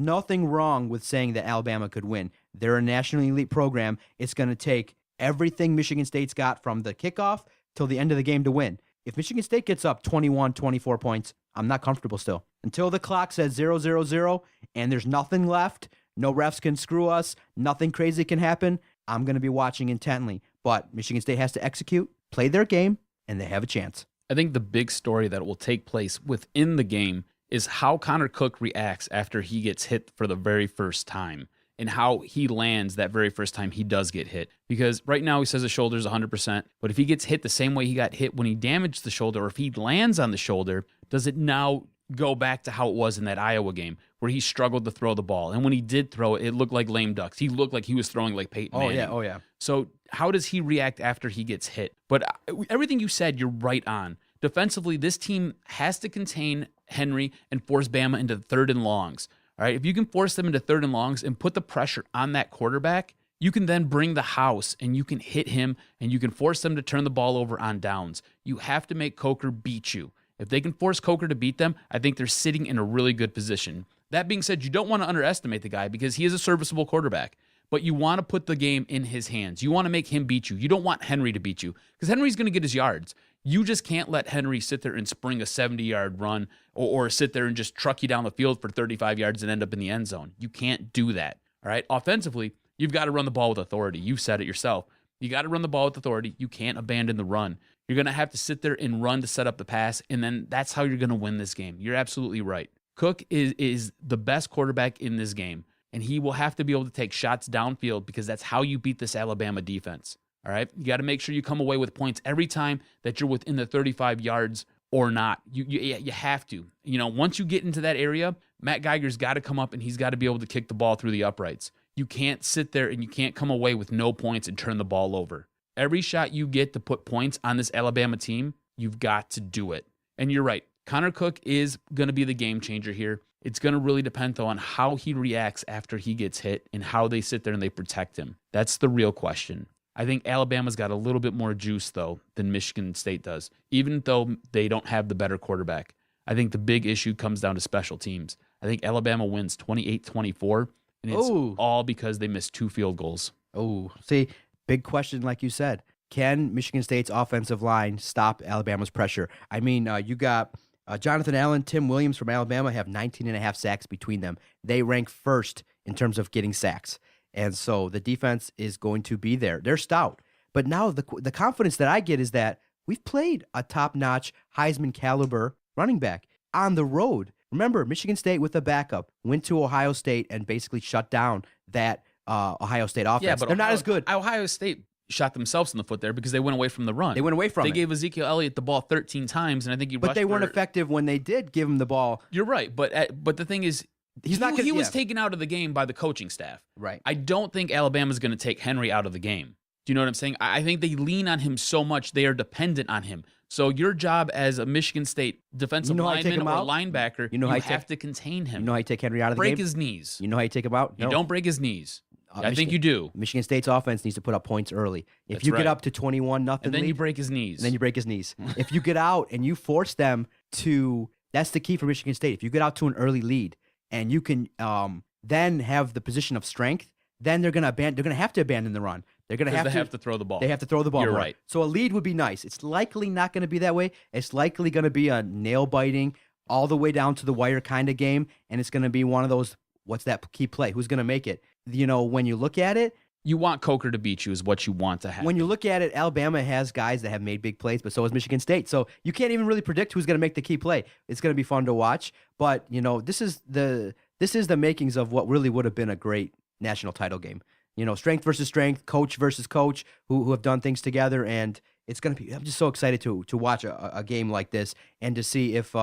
nothing wrong with saying that Alabama could win. They're a nationally elite program. It's going to take everything Michigan State's got from the kickoff till the end of the game to win. If Michigan State gets up 21, 24 points, I'm not comfortable still. Until the clock says 0-0-0 and there's nothing left, no refs can screw us, nothing crazy can happen, I'm going to be watching intently. But Michigan State has to execute, play their game, and they have a chance. I think the big story that will take place within the game is how Connor Cook reacts after he gets hit for the very first time, and how he lands that very first time he does get hit. Because right now he says the shoulder's 100%, but if he gets hit the same way he got hit when he damaged the shoulder, or if he lands on the shoulder, does it now go back to how it was in that Iowa game where he struggled to throw the ball? And when he did throw it, it looked like lame ducks. He looked like he was throwing like Peyton Manning. Oh, yeah. So how does he react after he gets hit? But everything you said, you're right on. Defensively, this team has to contain Henry and force Bama into 3rd and longs. All right, if you can force them into 3rd and longs and put the pressure on that quarterback, you can then bring the house and you can hit him and you can force them to turn the ball over on downs. You have to make Coker beat you. If they can force Coker to beat them, I think they're sitting in a really good position. That being said, you don't want to underestimate the guy because he is a serviceable quarterback, but you want to put the game in his hands. You want to make him beat you. You don't want Henry to beat you because Henry's going to get his yards. You just can't let Henry sit there and spring a 70-yard run or sit there and just truck you down the field for 35 yards and end up in the end zone. You can't do that, all right? Offensively, you've got to run the ball with authority. You've said it yourself. You got to run the ball with authority. You can't abandon the run. You're going to have to sit there and run to set up the pass, and then that's how you're going to win this game. You're absolutely right. Cook is the best quarterback in this game, and he will have to be able to take shots downfield because that's how you beat this Alabama defense. All right, you got to make sure you come away with points every time that you're within the 35 yards or not. You have to. Once you get into that area, Matt Geiger's got to come up and he's got to be able to kick the ball through the uprights. You can't sit there and you can't come away with no points and turn the ball over. Every shot you get to put points on this Alabama team, you've got to do it. And you're right. Connor Cook is going to be the game changer here. It's going to really depend, though, on how he reacts after he gets hit and how they sit there and they protect him. That's the real question. I think Alabama's got a little bit more juice, though, than Michigan State does, even though they don't have the better quarterback. I think the big issue comes down to special teams. I think Alabama wins 28-24, and it's all because they missed 2 field goals. Oh, see, big question, like you said. Can Michigan State's offensive line stop Alabama's pressure? I mean, you got Jonathan Allen, Tim Williams from Alabama have 19.5 sacks between them. They rank first in terms of getting sacks. And so the defense is going to be there. They're stout. But now the confidence that I get is that we've played a top-notch Heisman caliber running back on the road. Remember, Michigan State with a backup went to Ohio State and basically shut down that Ohio State offense. Yeah, but they're not as good. Ohio State shot themselves in the foot there because they went away from the run. They went away from it. They gave Ezekiel Elliott the ball 13 times, and I think But they weren't effective when they did give him the ball. You're right, but the thing is, he was taken out of the game by the coaching staff. Right. I don't think Alabama's going to take Henry out of the game. Do you know what I'm saying? I think they lean on him so much, they are dependent on him. So your job as a Michigan State defensive lineman or linebacker, you have to contain him. You know how you take Henry out of the game? Break his knees. You know how you take him out? No. You don't break his knees. I think you do. Michigan State's offense needs to put up points early. If you get up to 21-0, and then you break his knees. And then you break his knees. If you get out and you force them to, that's the key for Michigan State. If you get out to an early lead and you can then have the position of strength, then they're gonna have to abandon the run. They're gonna have to throw the ball. They have to throw the ball. You're more. right. So a lead would be nice. It's likely not going to be that way. It's likely going to be a nail biting, all the way down to the wire kind of game, and it's going to be one of those. What's that key play? Who's going to make it? When you look at it, you want Coker to beat you is what you want to happen. When you look at it, Alabama has guys that have made big plays, but so has Michigan State. So you can't even really predict who's going to make the key play. It's going to be fun to watch, but this is the makings of what really would have been a great national title game. Strength versus strength, coach versus coach, who have done things together, and it's going to be. I'm just so excited to watch a game like this and to see if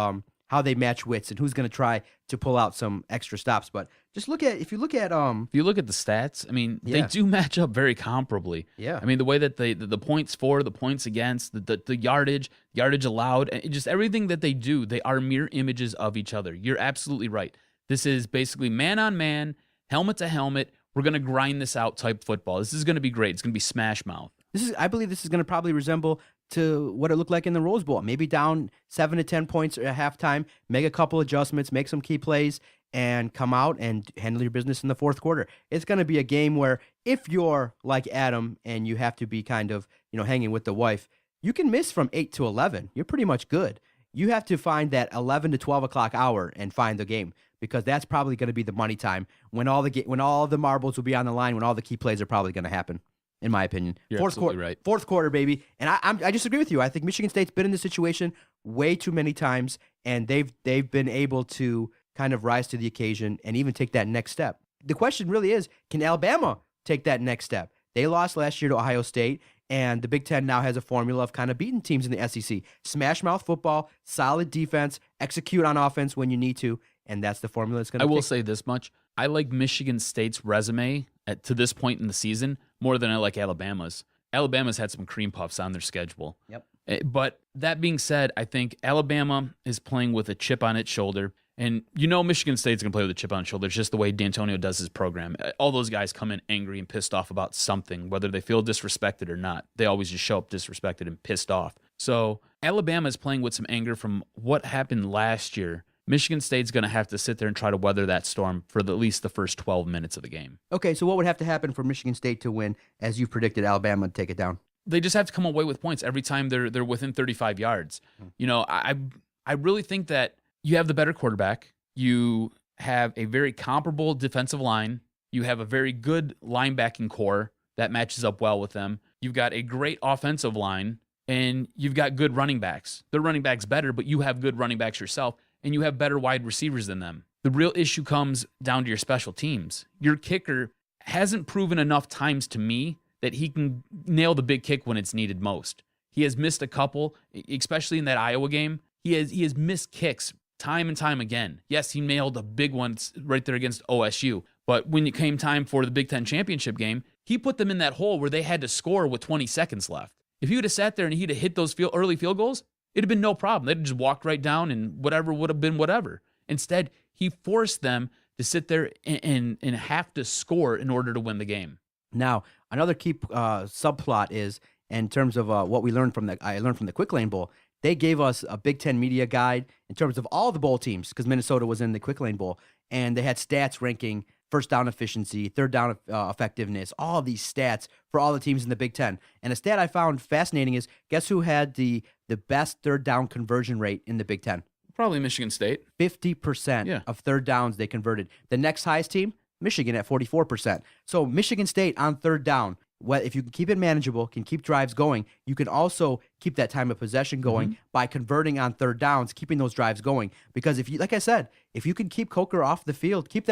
how they match wits and who's going to try to pull out some extra stops. But just if you look at the stats, I mean, they do match up very comparably. Yeah. I mean, the way that the points for, the points against, the yardage allowed, and just everything that they do, they are mirror images of each other. You're absolutely right. This is basically man on man, helmet to helmet. We're going to grind this out type football. This is going to be great. It's going to be smash mouth. I believe this is going to probably resemble to what it looked like in the Rose Bowl. Maybe down 7 to 10 points at halftime, make a couple adjustments, make some key plays, and come out and handle your business in the fourth quarter. It's going to be a game where if you're like Adam and you have to be kind of, hanging with the wife, you can miss from 8 to 11. You're pretty much good. You have to find that 11 to 12 o'clock hour and find the game, because that's probably going to be the money time when all the marbles will be on the line, when all the key plays are probably going to happen, in my opinion. You're absolutely right. Fourth quarter, baby. And I just agree with you. I think Michigan State's been in this situation way too many times, and they've been able to kind of rise to the occasion and even take that next step. The question really is, can Alabama take that next step? They lost last year to Ohio State, and the Big Ten now has a formula of kind of beating teams in the SEC. Smash mouth football, solid defense, execute on offense when you need to, and that's the formula that's going to I will say this much. I like Michigan State's resume to this point in the season more than I like Alabama's. Alabama's had some cream puffs on their schedule. Yep. But that being said, I think Alabama is playing with a chip on its shoulder. And Michigan State's going to play with a chip on its shoulder. It's just the way D'Antonio does his program. All those guys come in angry and pissed off about something, whether they feel disrespected or not. They always just show up disrespected and pissed off. So Alabama is playing with some anger from what happened last year. Michigan State's going to have to sit there and try to weather that storm for at least the first 12 minutes of the game. Okay, so what would have to happen for Michigan State to win, as you predicted Alabama to take it down? They just have to come away with points every time they're within 35 yards. I really think that you have the better quarterback. You have a very comparable defensive line. You have a very good linebacking core that matches up well with them. You've got a great offensive line, and you've got good running backs. Their running back's better, but you have good running backs yourself, and you have better wide receivers than them. The real issue comes down to your special teams. Your kicker hasn't proven enough times to me that he can nail the big kick when it's needed most. He has missed a couple, especially in that Iowa game. He has missed kicks time and time again. Yes, he nailed a big one right there against OSU. But when it came time for the Big Ten championship game, he put them in that hole where they had to score with 20 seconds left. If he would have sat there and he'd have hit those early field goals, it'd have been no problem. They'd have just walked right down and whatever would have been whatever. Instead, he forced them to sit there and have to score in order to win the game. Now, another key subplot is in terms of what we learned from I learned from the Quick Lane Bowl. They gave us a Big Ten media guide in terms of all the bowl teams because Minnesota was in the Quick Lane Bowl, and they had stats ranking first down efficiency, third down effectiveness, all of these stats for all the teams in the Big Ten. And a stat I found fascinating is guess who had the best third down conversion rate in the Big Ten? Probably Michigan State. 50% of third downs they converted. The next highest team, Michigan at 44%. So Michigan State on third down, if you can keep it manageable, can keep drives going, you can also keep that time of possession going by converting on third downs, keeping those drives going. Because if you, like I said, if you can keep Coker off the field, keep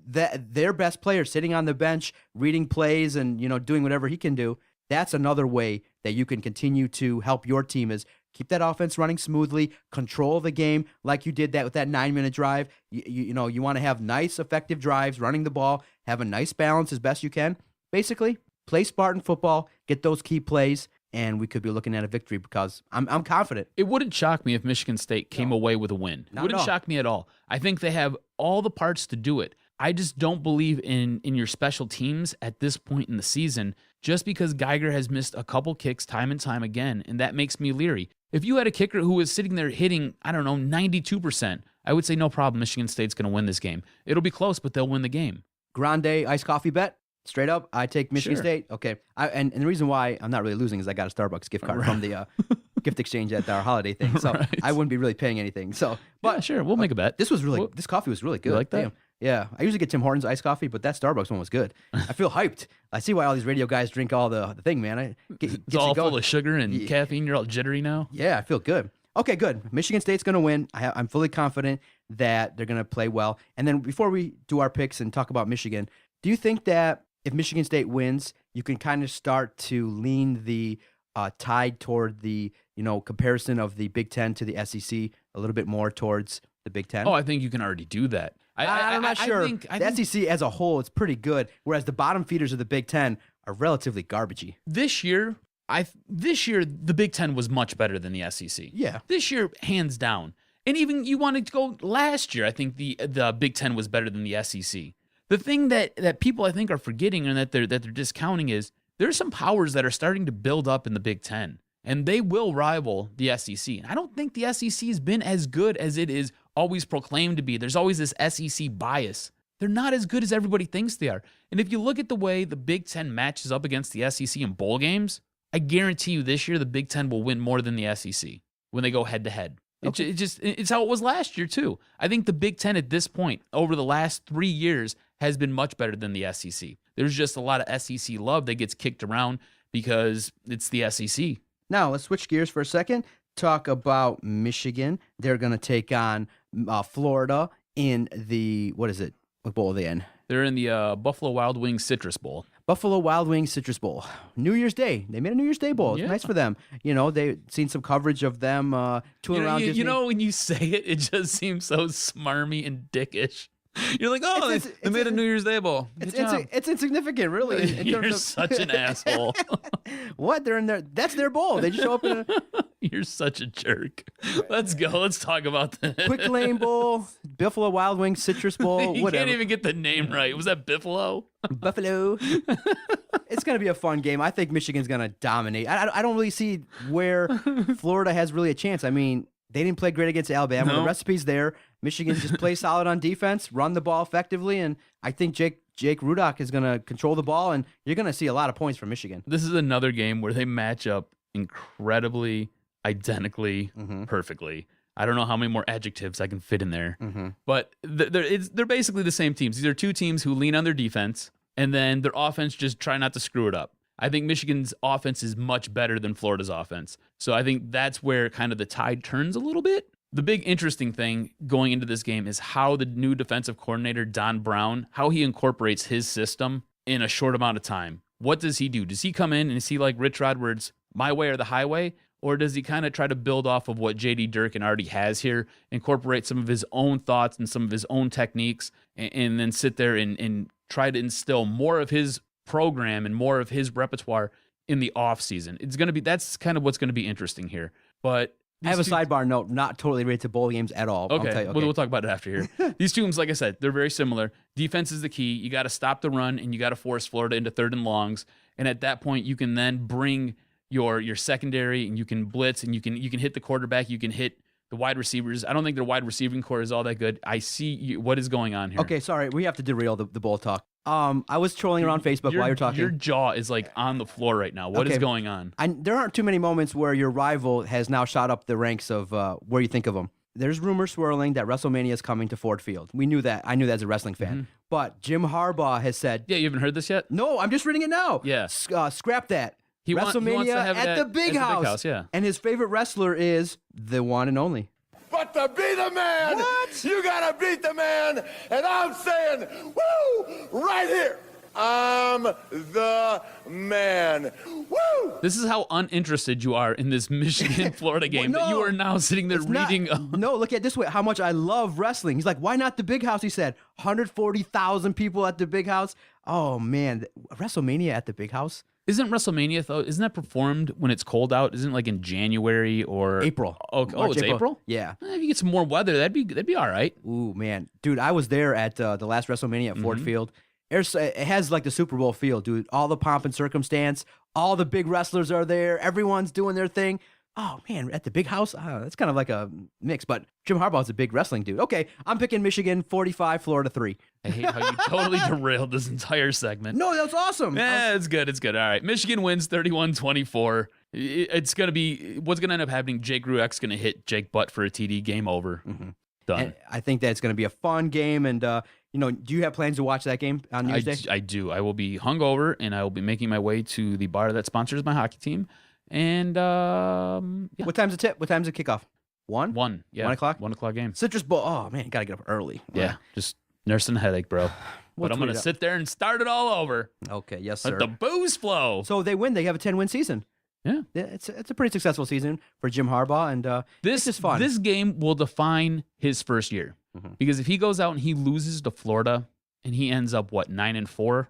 their best player sitting on the bench, reading plays and doing whatever he can do, that's another way that you can continue to help your team is keep that offense running smoothly, control the game like you did that with that 9-minute drive. You want to have nice, effective drives, running the ball, have a nice balance as best you can. Basically, play Spartan football, get those key plays, and we could be looking at a victory because I'm confident. It wouldn't shock me if Michigan State came away with a win. It wouldn't shock me at all. I think they have all the parts to do it. I just don't believe in your special teams at this point in the season just because Geiger has missed a couple kicks time and time again, and that makes me leery. If you had a kicker who was sitting there hitting, 92%, I would say no problem, Michigan State's going to win this game. It'll be close, but they'll win the game. Grande iced coffee bet? Straight up, I take Michigan State. Okay. And the reason why I'm not really losing is I got a Starbucks gift card from the gift exchange at our holiday thing. So I wouldn't be really paying anything. So, but sure, we'll make a bet. This coffee was really good. You like that? Damn. Yeah. I usually get Tim Hortons iced coffee, but that Starbucks one was good. I feel hyped. I see why all these radio guys drink all the thing, man. It's all full of sugar and caffeine. You're all jittery now. Yeah, I feel good. Okay, good. Michigan State's going to win. I'm fully confident that they're going to play well. And then before we do our picks and talk about Michigan, do you think that if Michigan State wins, you can kind of start to lean the tide toward the comparison of the Big Ten to the SEC a little bit more towards the Big Ten? Oh, I think you can already do that. I'm not sure. The SEC as a whole is pretty good, whereas the bottom feeders of the Big Ten are relatively garbagey. This year, the Big Ten was much better than the SEC. Yeah. This year, hands down. And even you wanted to go last year, I think the Big Ten was better than the SEC. The thing that people I think are forgetting and that they're discounting is there's some powers that are starting to build up in the Big Ten, and they will rival the SEC. And I don't think the SEC has been as good as it is always proclaimed to be. There's always this SEC bias. They're not as good as everybody thinks they are. And if you look at the way the Big Ten matches up against the SEC in bowl games, I guarantee you this year the Big Ten will win more than the SEC when they go head to head. It's how it was last year too. I think the Big Ten at this point over the last 3 years has been much better than the SEC. There's just a lot of SEC love that gets kicked around because it's the SEC. Now let's switch gears for a second. Talk about Michigan. They're going to take on Florida in the, what bowl are they in? They're in the Buffalo Wild Wings Citrus Bowl. Buffalo Wild Wings Citrus Bowl. New Year's Day. They made a New Year's Day Bowl. It's nice for them. They've seen some coverage of them touring around Disney. When you say it, it just seems so smarmy and dickish. You're like, they made a New Year's Day Bowl. It's insignificant, really. You're such an asshole. What? They're in there. That's their bowl. They just show up in a... You're such a jerk. Let's go. Let's talk about that. Quick Lane Bowl, Buffalo Wild Wings Citrus Bowl, you whatever. Can't even get the name right. Was that Buffalo? Buffalo. It's going to be a fun game. I think Michigan's going to dominate. I don't really see where Florida has really a chance. I mean, they didn't play great against Alabama. No. The recipe's there. Michigan just plays solid on defense, run the ball effectively, and I think Jake Rudock is going to control the ball, and you're going to see a lot of points from Michigan. This is another game where they match up incredibly, identically, perfectly. I don't know how many more adjectives I can fit in there, but they're basically the same teams. These are two teams who lean on their defense, and then their offense just try not to screw it up. I think Michigan's offense is much better than Florida's offense. So I think that's where kind of the tide turns a little bit. The big interesting thing going into this game is how the new defensive coordinator, Don Brown, how he incorporates his system in a short amount of time. What does he do? Does he come in and is he like Rich Rod where it's my way or the highway? Or does he kind of try to build off of what J.D. Durkin already has here, incorporate some of his own thoughts and some of his own techniques, and then sit there and try to instill more of his program and more of his repertoire in the off season? That's kind of what's going to be interesting here. But I have a sidebar note, not totally related to bowl games at all. Okay, I'll tell you, We'll talk about it after here. These teams, like I said, they're very similar. Defense is the key. You got to stop the run, and you got to force Florida into 3rd and longs. And at that point, you can then bring your secondary, and you can blitz, and you can hit the quarterback. You can hit the wide receivers. I don't think their wide receiving core is all that good. I see what is going on here. Okay, sorry. We have to derail the bowl talk. I was trolling around Facebook while you're talking. Your jaw is like on the floor right now. What is going on? There aren't too many moments where your rival has now shot up the ranks of where you think of them. There's rumors swirling that WrestleMania is coming to Ford Field. We knew that. I knew that as a wrestling fan. Mm-hmm. But Jim Harbaugh has said... Yeah, you haven't heard this yet? No, I'm just reading it now. Yeah. Scrap that. He wants WrestleMania to have at the Big House. Yeah. And his favorite wrestler is the one and only. But to be the man, you gotta beat the man. And I'm saying, woo, right here. I'm the man. Woo! This is how uninterested you are in this Michigan-Florida game that you are now sitting there reading. No, look at it this way. How much I love wrestling. He's like, why not the Big House? He said, 140,000 people at the Big House. Oh, man. WrestleMania at the Big House? Isn't WrestleMania, though, isn't that performed when it's cold out? Isn't it like in January or... April. Oh, it's April? Yeah. If you get some more weather, that'd be all right. Ooh, man. Dude, I was there at the last WrestleMania at Ford Field. It has like the Super Bowl feel, dude. All the pomp and circumstance. All the big wrestlers are there. Everyone's doing their thing. Oh, man, at the Big House? That's kind of like a mix. But Jim Harbaugh's a big wrestling dude. Okay, I'm picking Michigan 45, Florida 3. I hate how you totally derailed this entire segment. No, that's awesome. Yeah, it's good. It's good. All right. Michigan wins 31-24. It's going to be, what's going to end up happening, Jake Rueck's going to hit Jake Butt for a TD. Game over. Done. And I think that it's going to be a fun game. And, do you have plans to watch that game on New Year's Day? I do. I will be hungover, and I will be making my way to the bar that sponsors my hockey team. And, yeah. What time's the tip? What time's the kickoff? 1? 1. Yeah. 1 o'clock? 1 o'clock game. Citrus Bowl. Oh, man, got to get up early. Yeah. Just nursing a headache, bro. But I'm going to sit there and start it all over. Okay, yes, sir. Let the booze flow. So they win. They have a 10-win season. Yeah. It's a pretty successful season for Jim Harbaugh, and this is fun. This game will define his first year. Because if he goes out and he loses to Florida and he ends up, 9-4,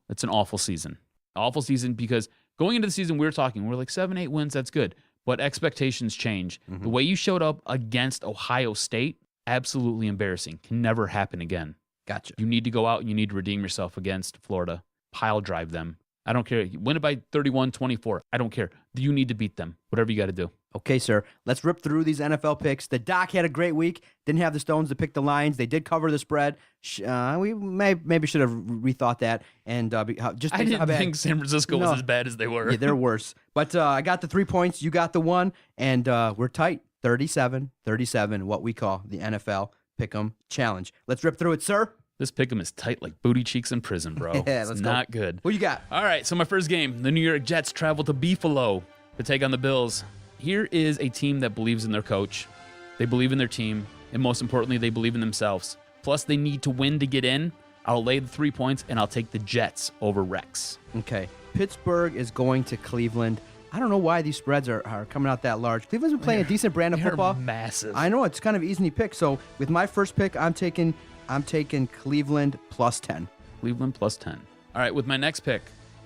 that's an awful season. Awful season because going into the season, we're like 7-8 wins, that's good. But expectations change. The way you showed up against Ohio State, absolutely embarrassing. Can never happen again. Gotcha. You need to go out and you need to redeem yourself against Florida. Pile drive them. I don't care. You win it by 31-24. I don't care. You need to beat them. Whatever you got to do. Okay, sir. Let's rip through these NFL picks. The Doc had a great week. Didn't have the stones to pick the Lions. They did cover the spread. We maybe should have rethought that. And I didn't think San Francisco was as bad as they were. Yeah, they're worse. But I got the 3 points. You got the 1. And we're tight. 37-37, what we call the NFL Pick'em Challenge. Let's rip through it, sir. This pick'em is tight like booty cheeks in prison, bro. Yeah, it's not good. What you got? All right, so my first game, the New York Jets travel to Buffalo to take on the Bills. Here is a team that believes in their coach. They believe in their team, and most importantly, they believe in themselves. Plus, they need to win to get in. I'll lay the 3 points, and I'll take the Jets over Rex. Okay. Pittsburgh is going to Cleveland. I don't know why these spreads are coming out that large. Cleveland's been playing a decent brand of football. Massive. I know, it's kind of easy pick. So with my first pick, I'm taking Cleveland plus 10. Cleveland plus 10. All right, with my next pick,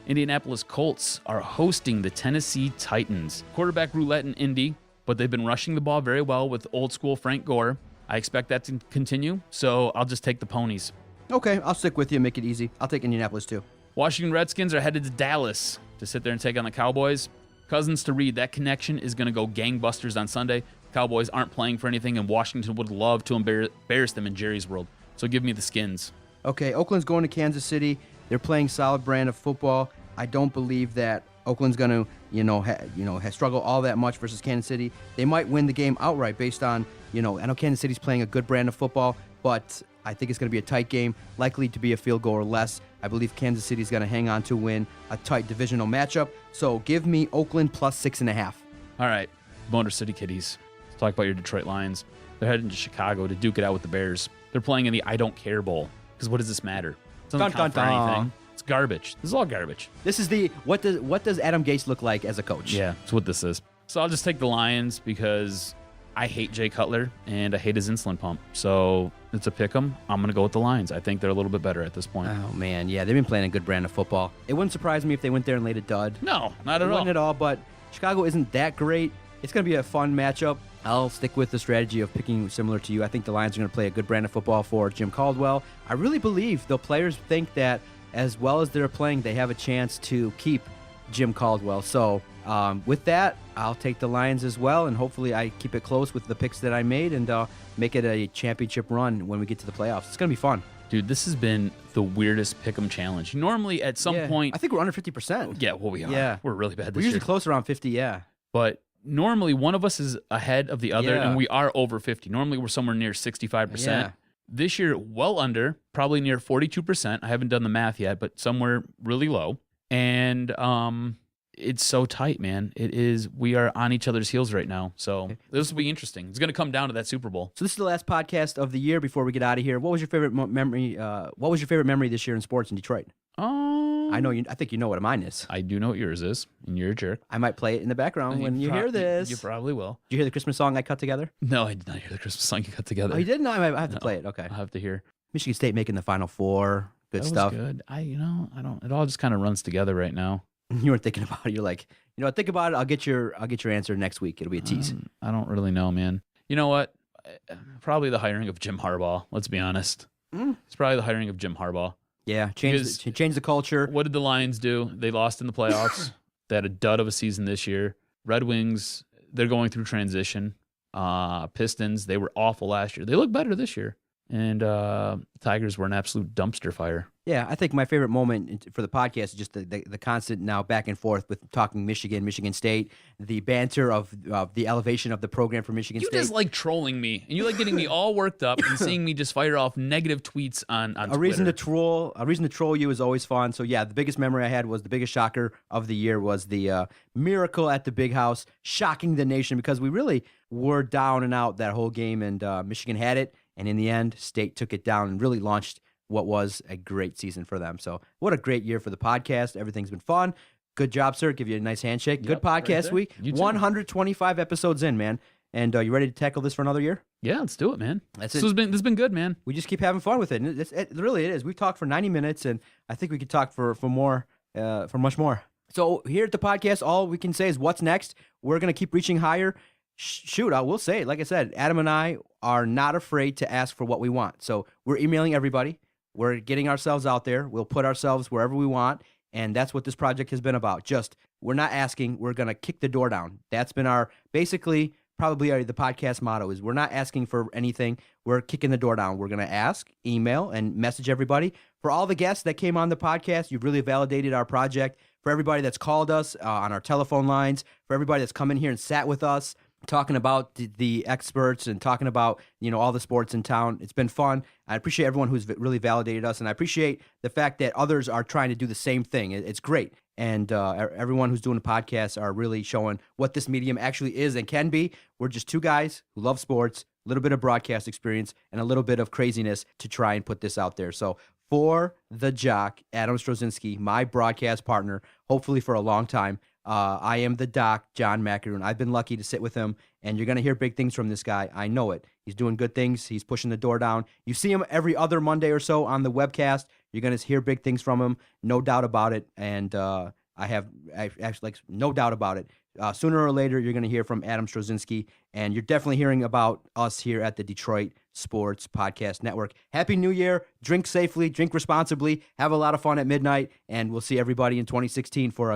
Indianapolis Colts are hosting the Tennessee Titans. Quarterback roulette in Indy, but they've been rushing the ball very well with old school Frank Gore. I expect that to continue, so I'll just take the ponies. Okay, I'll stick with you and make it easy. I'll take Indianapolis too. Washington Redskins are headed to Dallas to sit there and take on the Cowboys. Cousins to Reed, that connection is going to go gangbusters on Sunday. Cowboys aren't playing for anything, and Washington would love to embarrass them in Jerry's world. So give me the Skins. Okay, Oakland's going to Kansas City. They're playing solid brand of football. I don't believe that Oakland's going to, struggle all that much versus Kansas City. They might win the game outright based on, I know Kansas City's playing a good brand of football, but I think it's going to be a tight game, likely to be a field goal or less. I believe Kansas City's going to hang on to win a tight divisional matchup. So give me Oakland plus 6.5. All right, Motor City Kitties. Let's talk about your Detroit Lions. They're heading to Chicago to duke it out with the Bears. They're playing in the I Don't Care Bowl. Because what does this matter? It doesn't count for anything. It's garbage. This is all garbage. This is what does Adam Gase look like as a coach? Yeah, that's what this is. So I'll just take the Lions because I hate Jay Cutler and I hate his insulin pump. So it's a pick 'em. I'm going to go with the Lions. I think they're a little bit better at this point. Oh, man. Yeah, they've been playing a good brand of football. It wouldn't surprise me if they went there and laid a dud. No, not at all. Wouldn't at all, but Chicago isn't that great. It's going to be a fun matchup. I'll stick with the strategy of picking similar to you. I think the Lions are going to play a good brand of football for Jim Caldwell. I really believe the players think that as well as they're playing, they have a chance to keep Jim Caldwell. So with that, I'll take the Lions as well, and hopefully I keep it close with the picks that I made and make it a championship run when we get to the playoffs. It's going to be fun. Dude, this has been the weirdest pick'em challenge. Normally, at some point... I think we're under 50%. Yeah, well, we are. Yeah. We're really bad this We're usually year. close around 50, yeah. But normally, one of us is ahead of the other, Yeah. and we are over 50. Normally, we're somewhere near 65%. Yeah. This year, well under, probably near 42%. I haven't done the math yet, but somewhere really low. And it's so tight, man. It is. We are on each other's heels right now. So this will be interesting. It's going to come down to that Super Bowl. So this is the last podcast of the year before we get out of here. What was your favorite memory? What was your favorite memory this year in sports in Detroit? I know. I think you know what mine is. I do know what yours is, and you're a jerk. I might play it in the background when you hear this. You probably will. Did you hear the Christmas song I cut together? No, I did not hear the Christmas song you got together. Oh, you didn't? I have to play it. Okay. I'll have to hear. Michigan State making the Final Four. Good That stuff. was good. I don't. It all just kind of runs together right now. You weren't thinking about it. You're like, think about it. I'll get your answer next week. It'll be a tease. I don't really know, man. You know what? Probably the hiring of Jim Harbaugh. Let's be honest. It's probably the hiring of Jim Harbaugh. Yeah, change the culture. What did the Lions do? They lost in the playoffs. They had a dud of a season this year. Red Wings, they're going through transition. Pistons, they were awful last year. They look better this year. And Tigers were an absolute dumpster fire. Yeah, I think my favorite moment for the podcast is just the constant now back and forth with talking Michigan State, the banter of the elevation of the program for Michigan State. You just like trolling me, and you like getting me all worked up and seeing me just fire off negative tweets on Twitter. A reason to troll you is always fun. So yeah, the biggest memory I had was the biggest shocker of the year was the miracle at the Big House, shocking the nation because we really were down and out that whole game, and Michigan had it, and in the end, State took it down and really launched what was a great season for them. So what a great year for the podcast. Everything's been fun. Good job, sir. Give you a nice handshake. Good podcast right week. You too. 125 episodes in, man. And you ready to tackle this for another year? Yeah, let's do it, man. That's this it. has been good, man. We just keep having fun with it. And it really is. We've talked for 90 minutes, and I think we could talk for much more. So here at the podcast, all we can say is what's next. We're going to keep reaching higher. Shoot, I will say it. Like I said, Adam and I are not afraid to ask for what we want. So we're emailing everybody. We're getting ourselves out there. We'll put ourselves wherever we want. And that's what this project has been about. Just, we're not asking. We're going to kick the door down. That's been the podcast motto is we're not asking for anything. We're kicking the door down. We're going to ask, email, and message everybody. For all the guests that came on the podcast, you've really validated our project. For everybody that's called us on our telephone lines, for everybody that's come in here and sat with us, talking about the experts and talking about, all the sports in town. It's been fun. I appreciate everyone who's really validated us, and I appreciate the fact that others are trying to do the same thing. It's great. And everyone who's doing the podcast are really showing what this medium actually is and can be. We're just two guys who love sports, a little bit of broadcast experience, and a little bit of craziness to try and put this out there. So for the Jock, Adam Strozinski, my broadcast partner, hopefully for a long time, I am the Doc, John McAroon. I've been lucky to sit with him, and you're going to hear big things from this guy. I know it. He's doing good things. He's pushing the door down. You see him every other Monday or so on the webcast. You're going to hear big things from him, no doubt about it. And I actually no doubt about it. Sooner or later, you're going to hear from Adam Strozinski, and you're definitely hearing about us here at the Detroit Sports Podcast Network. Happy New Year. Drink safely, drink responsibly, have a lot of fun at midnight, and we'll see everybody in 2016 for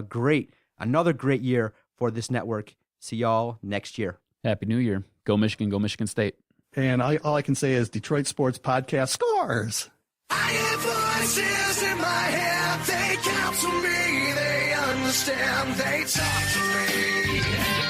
another great year for this network. See y'all next year. Happy New Year. Go Michigan, go Michigan State. And all I can say is Detroit Sports Podcast scores. I hear voices in my head, they counsel me, they understand, they talk to me.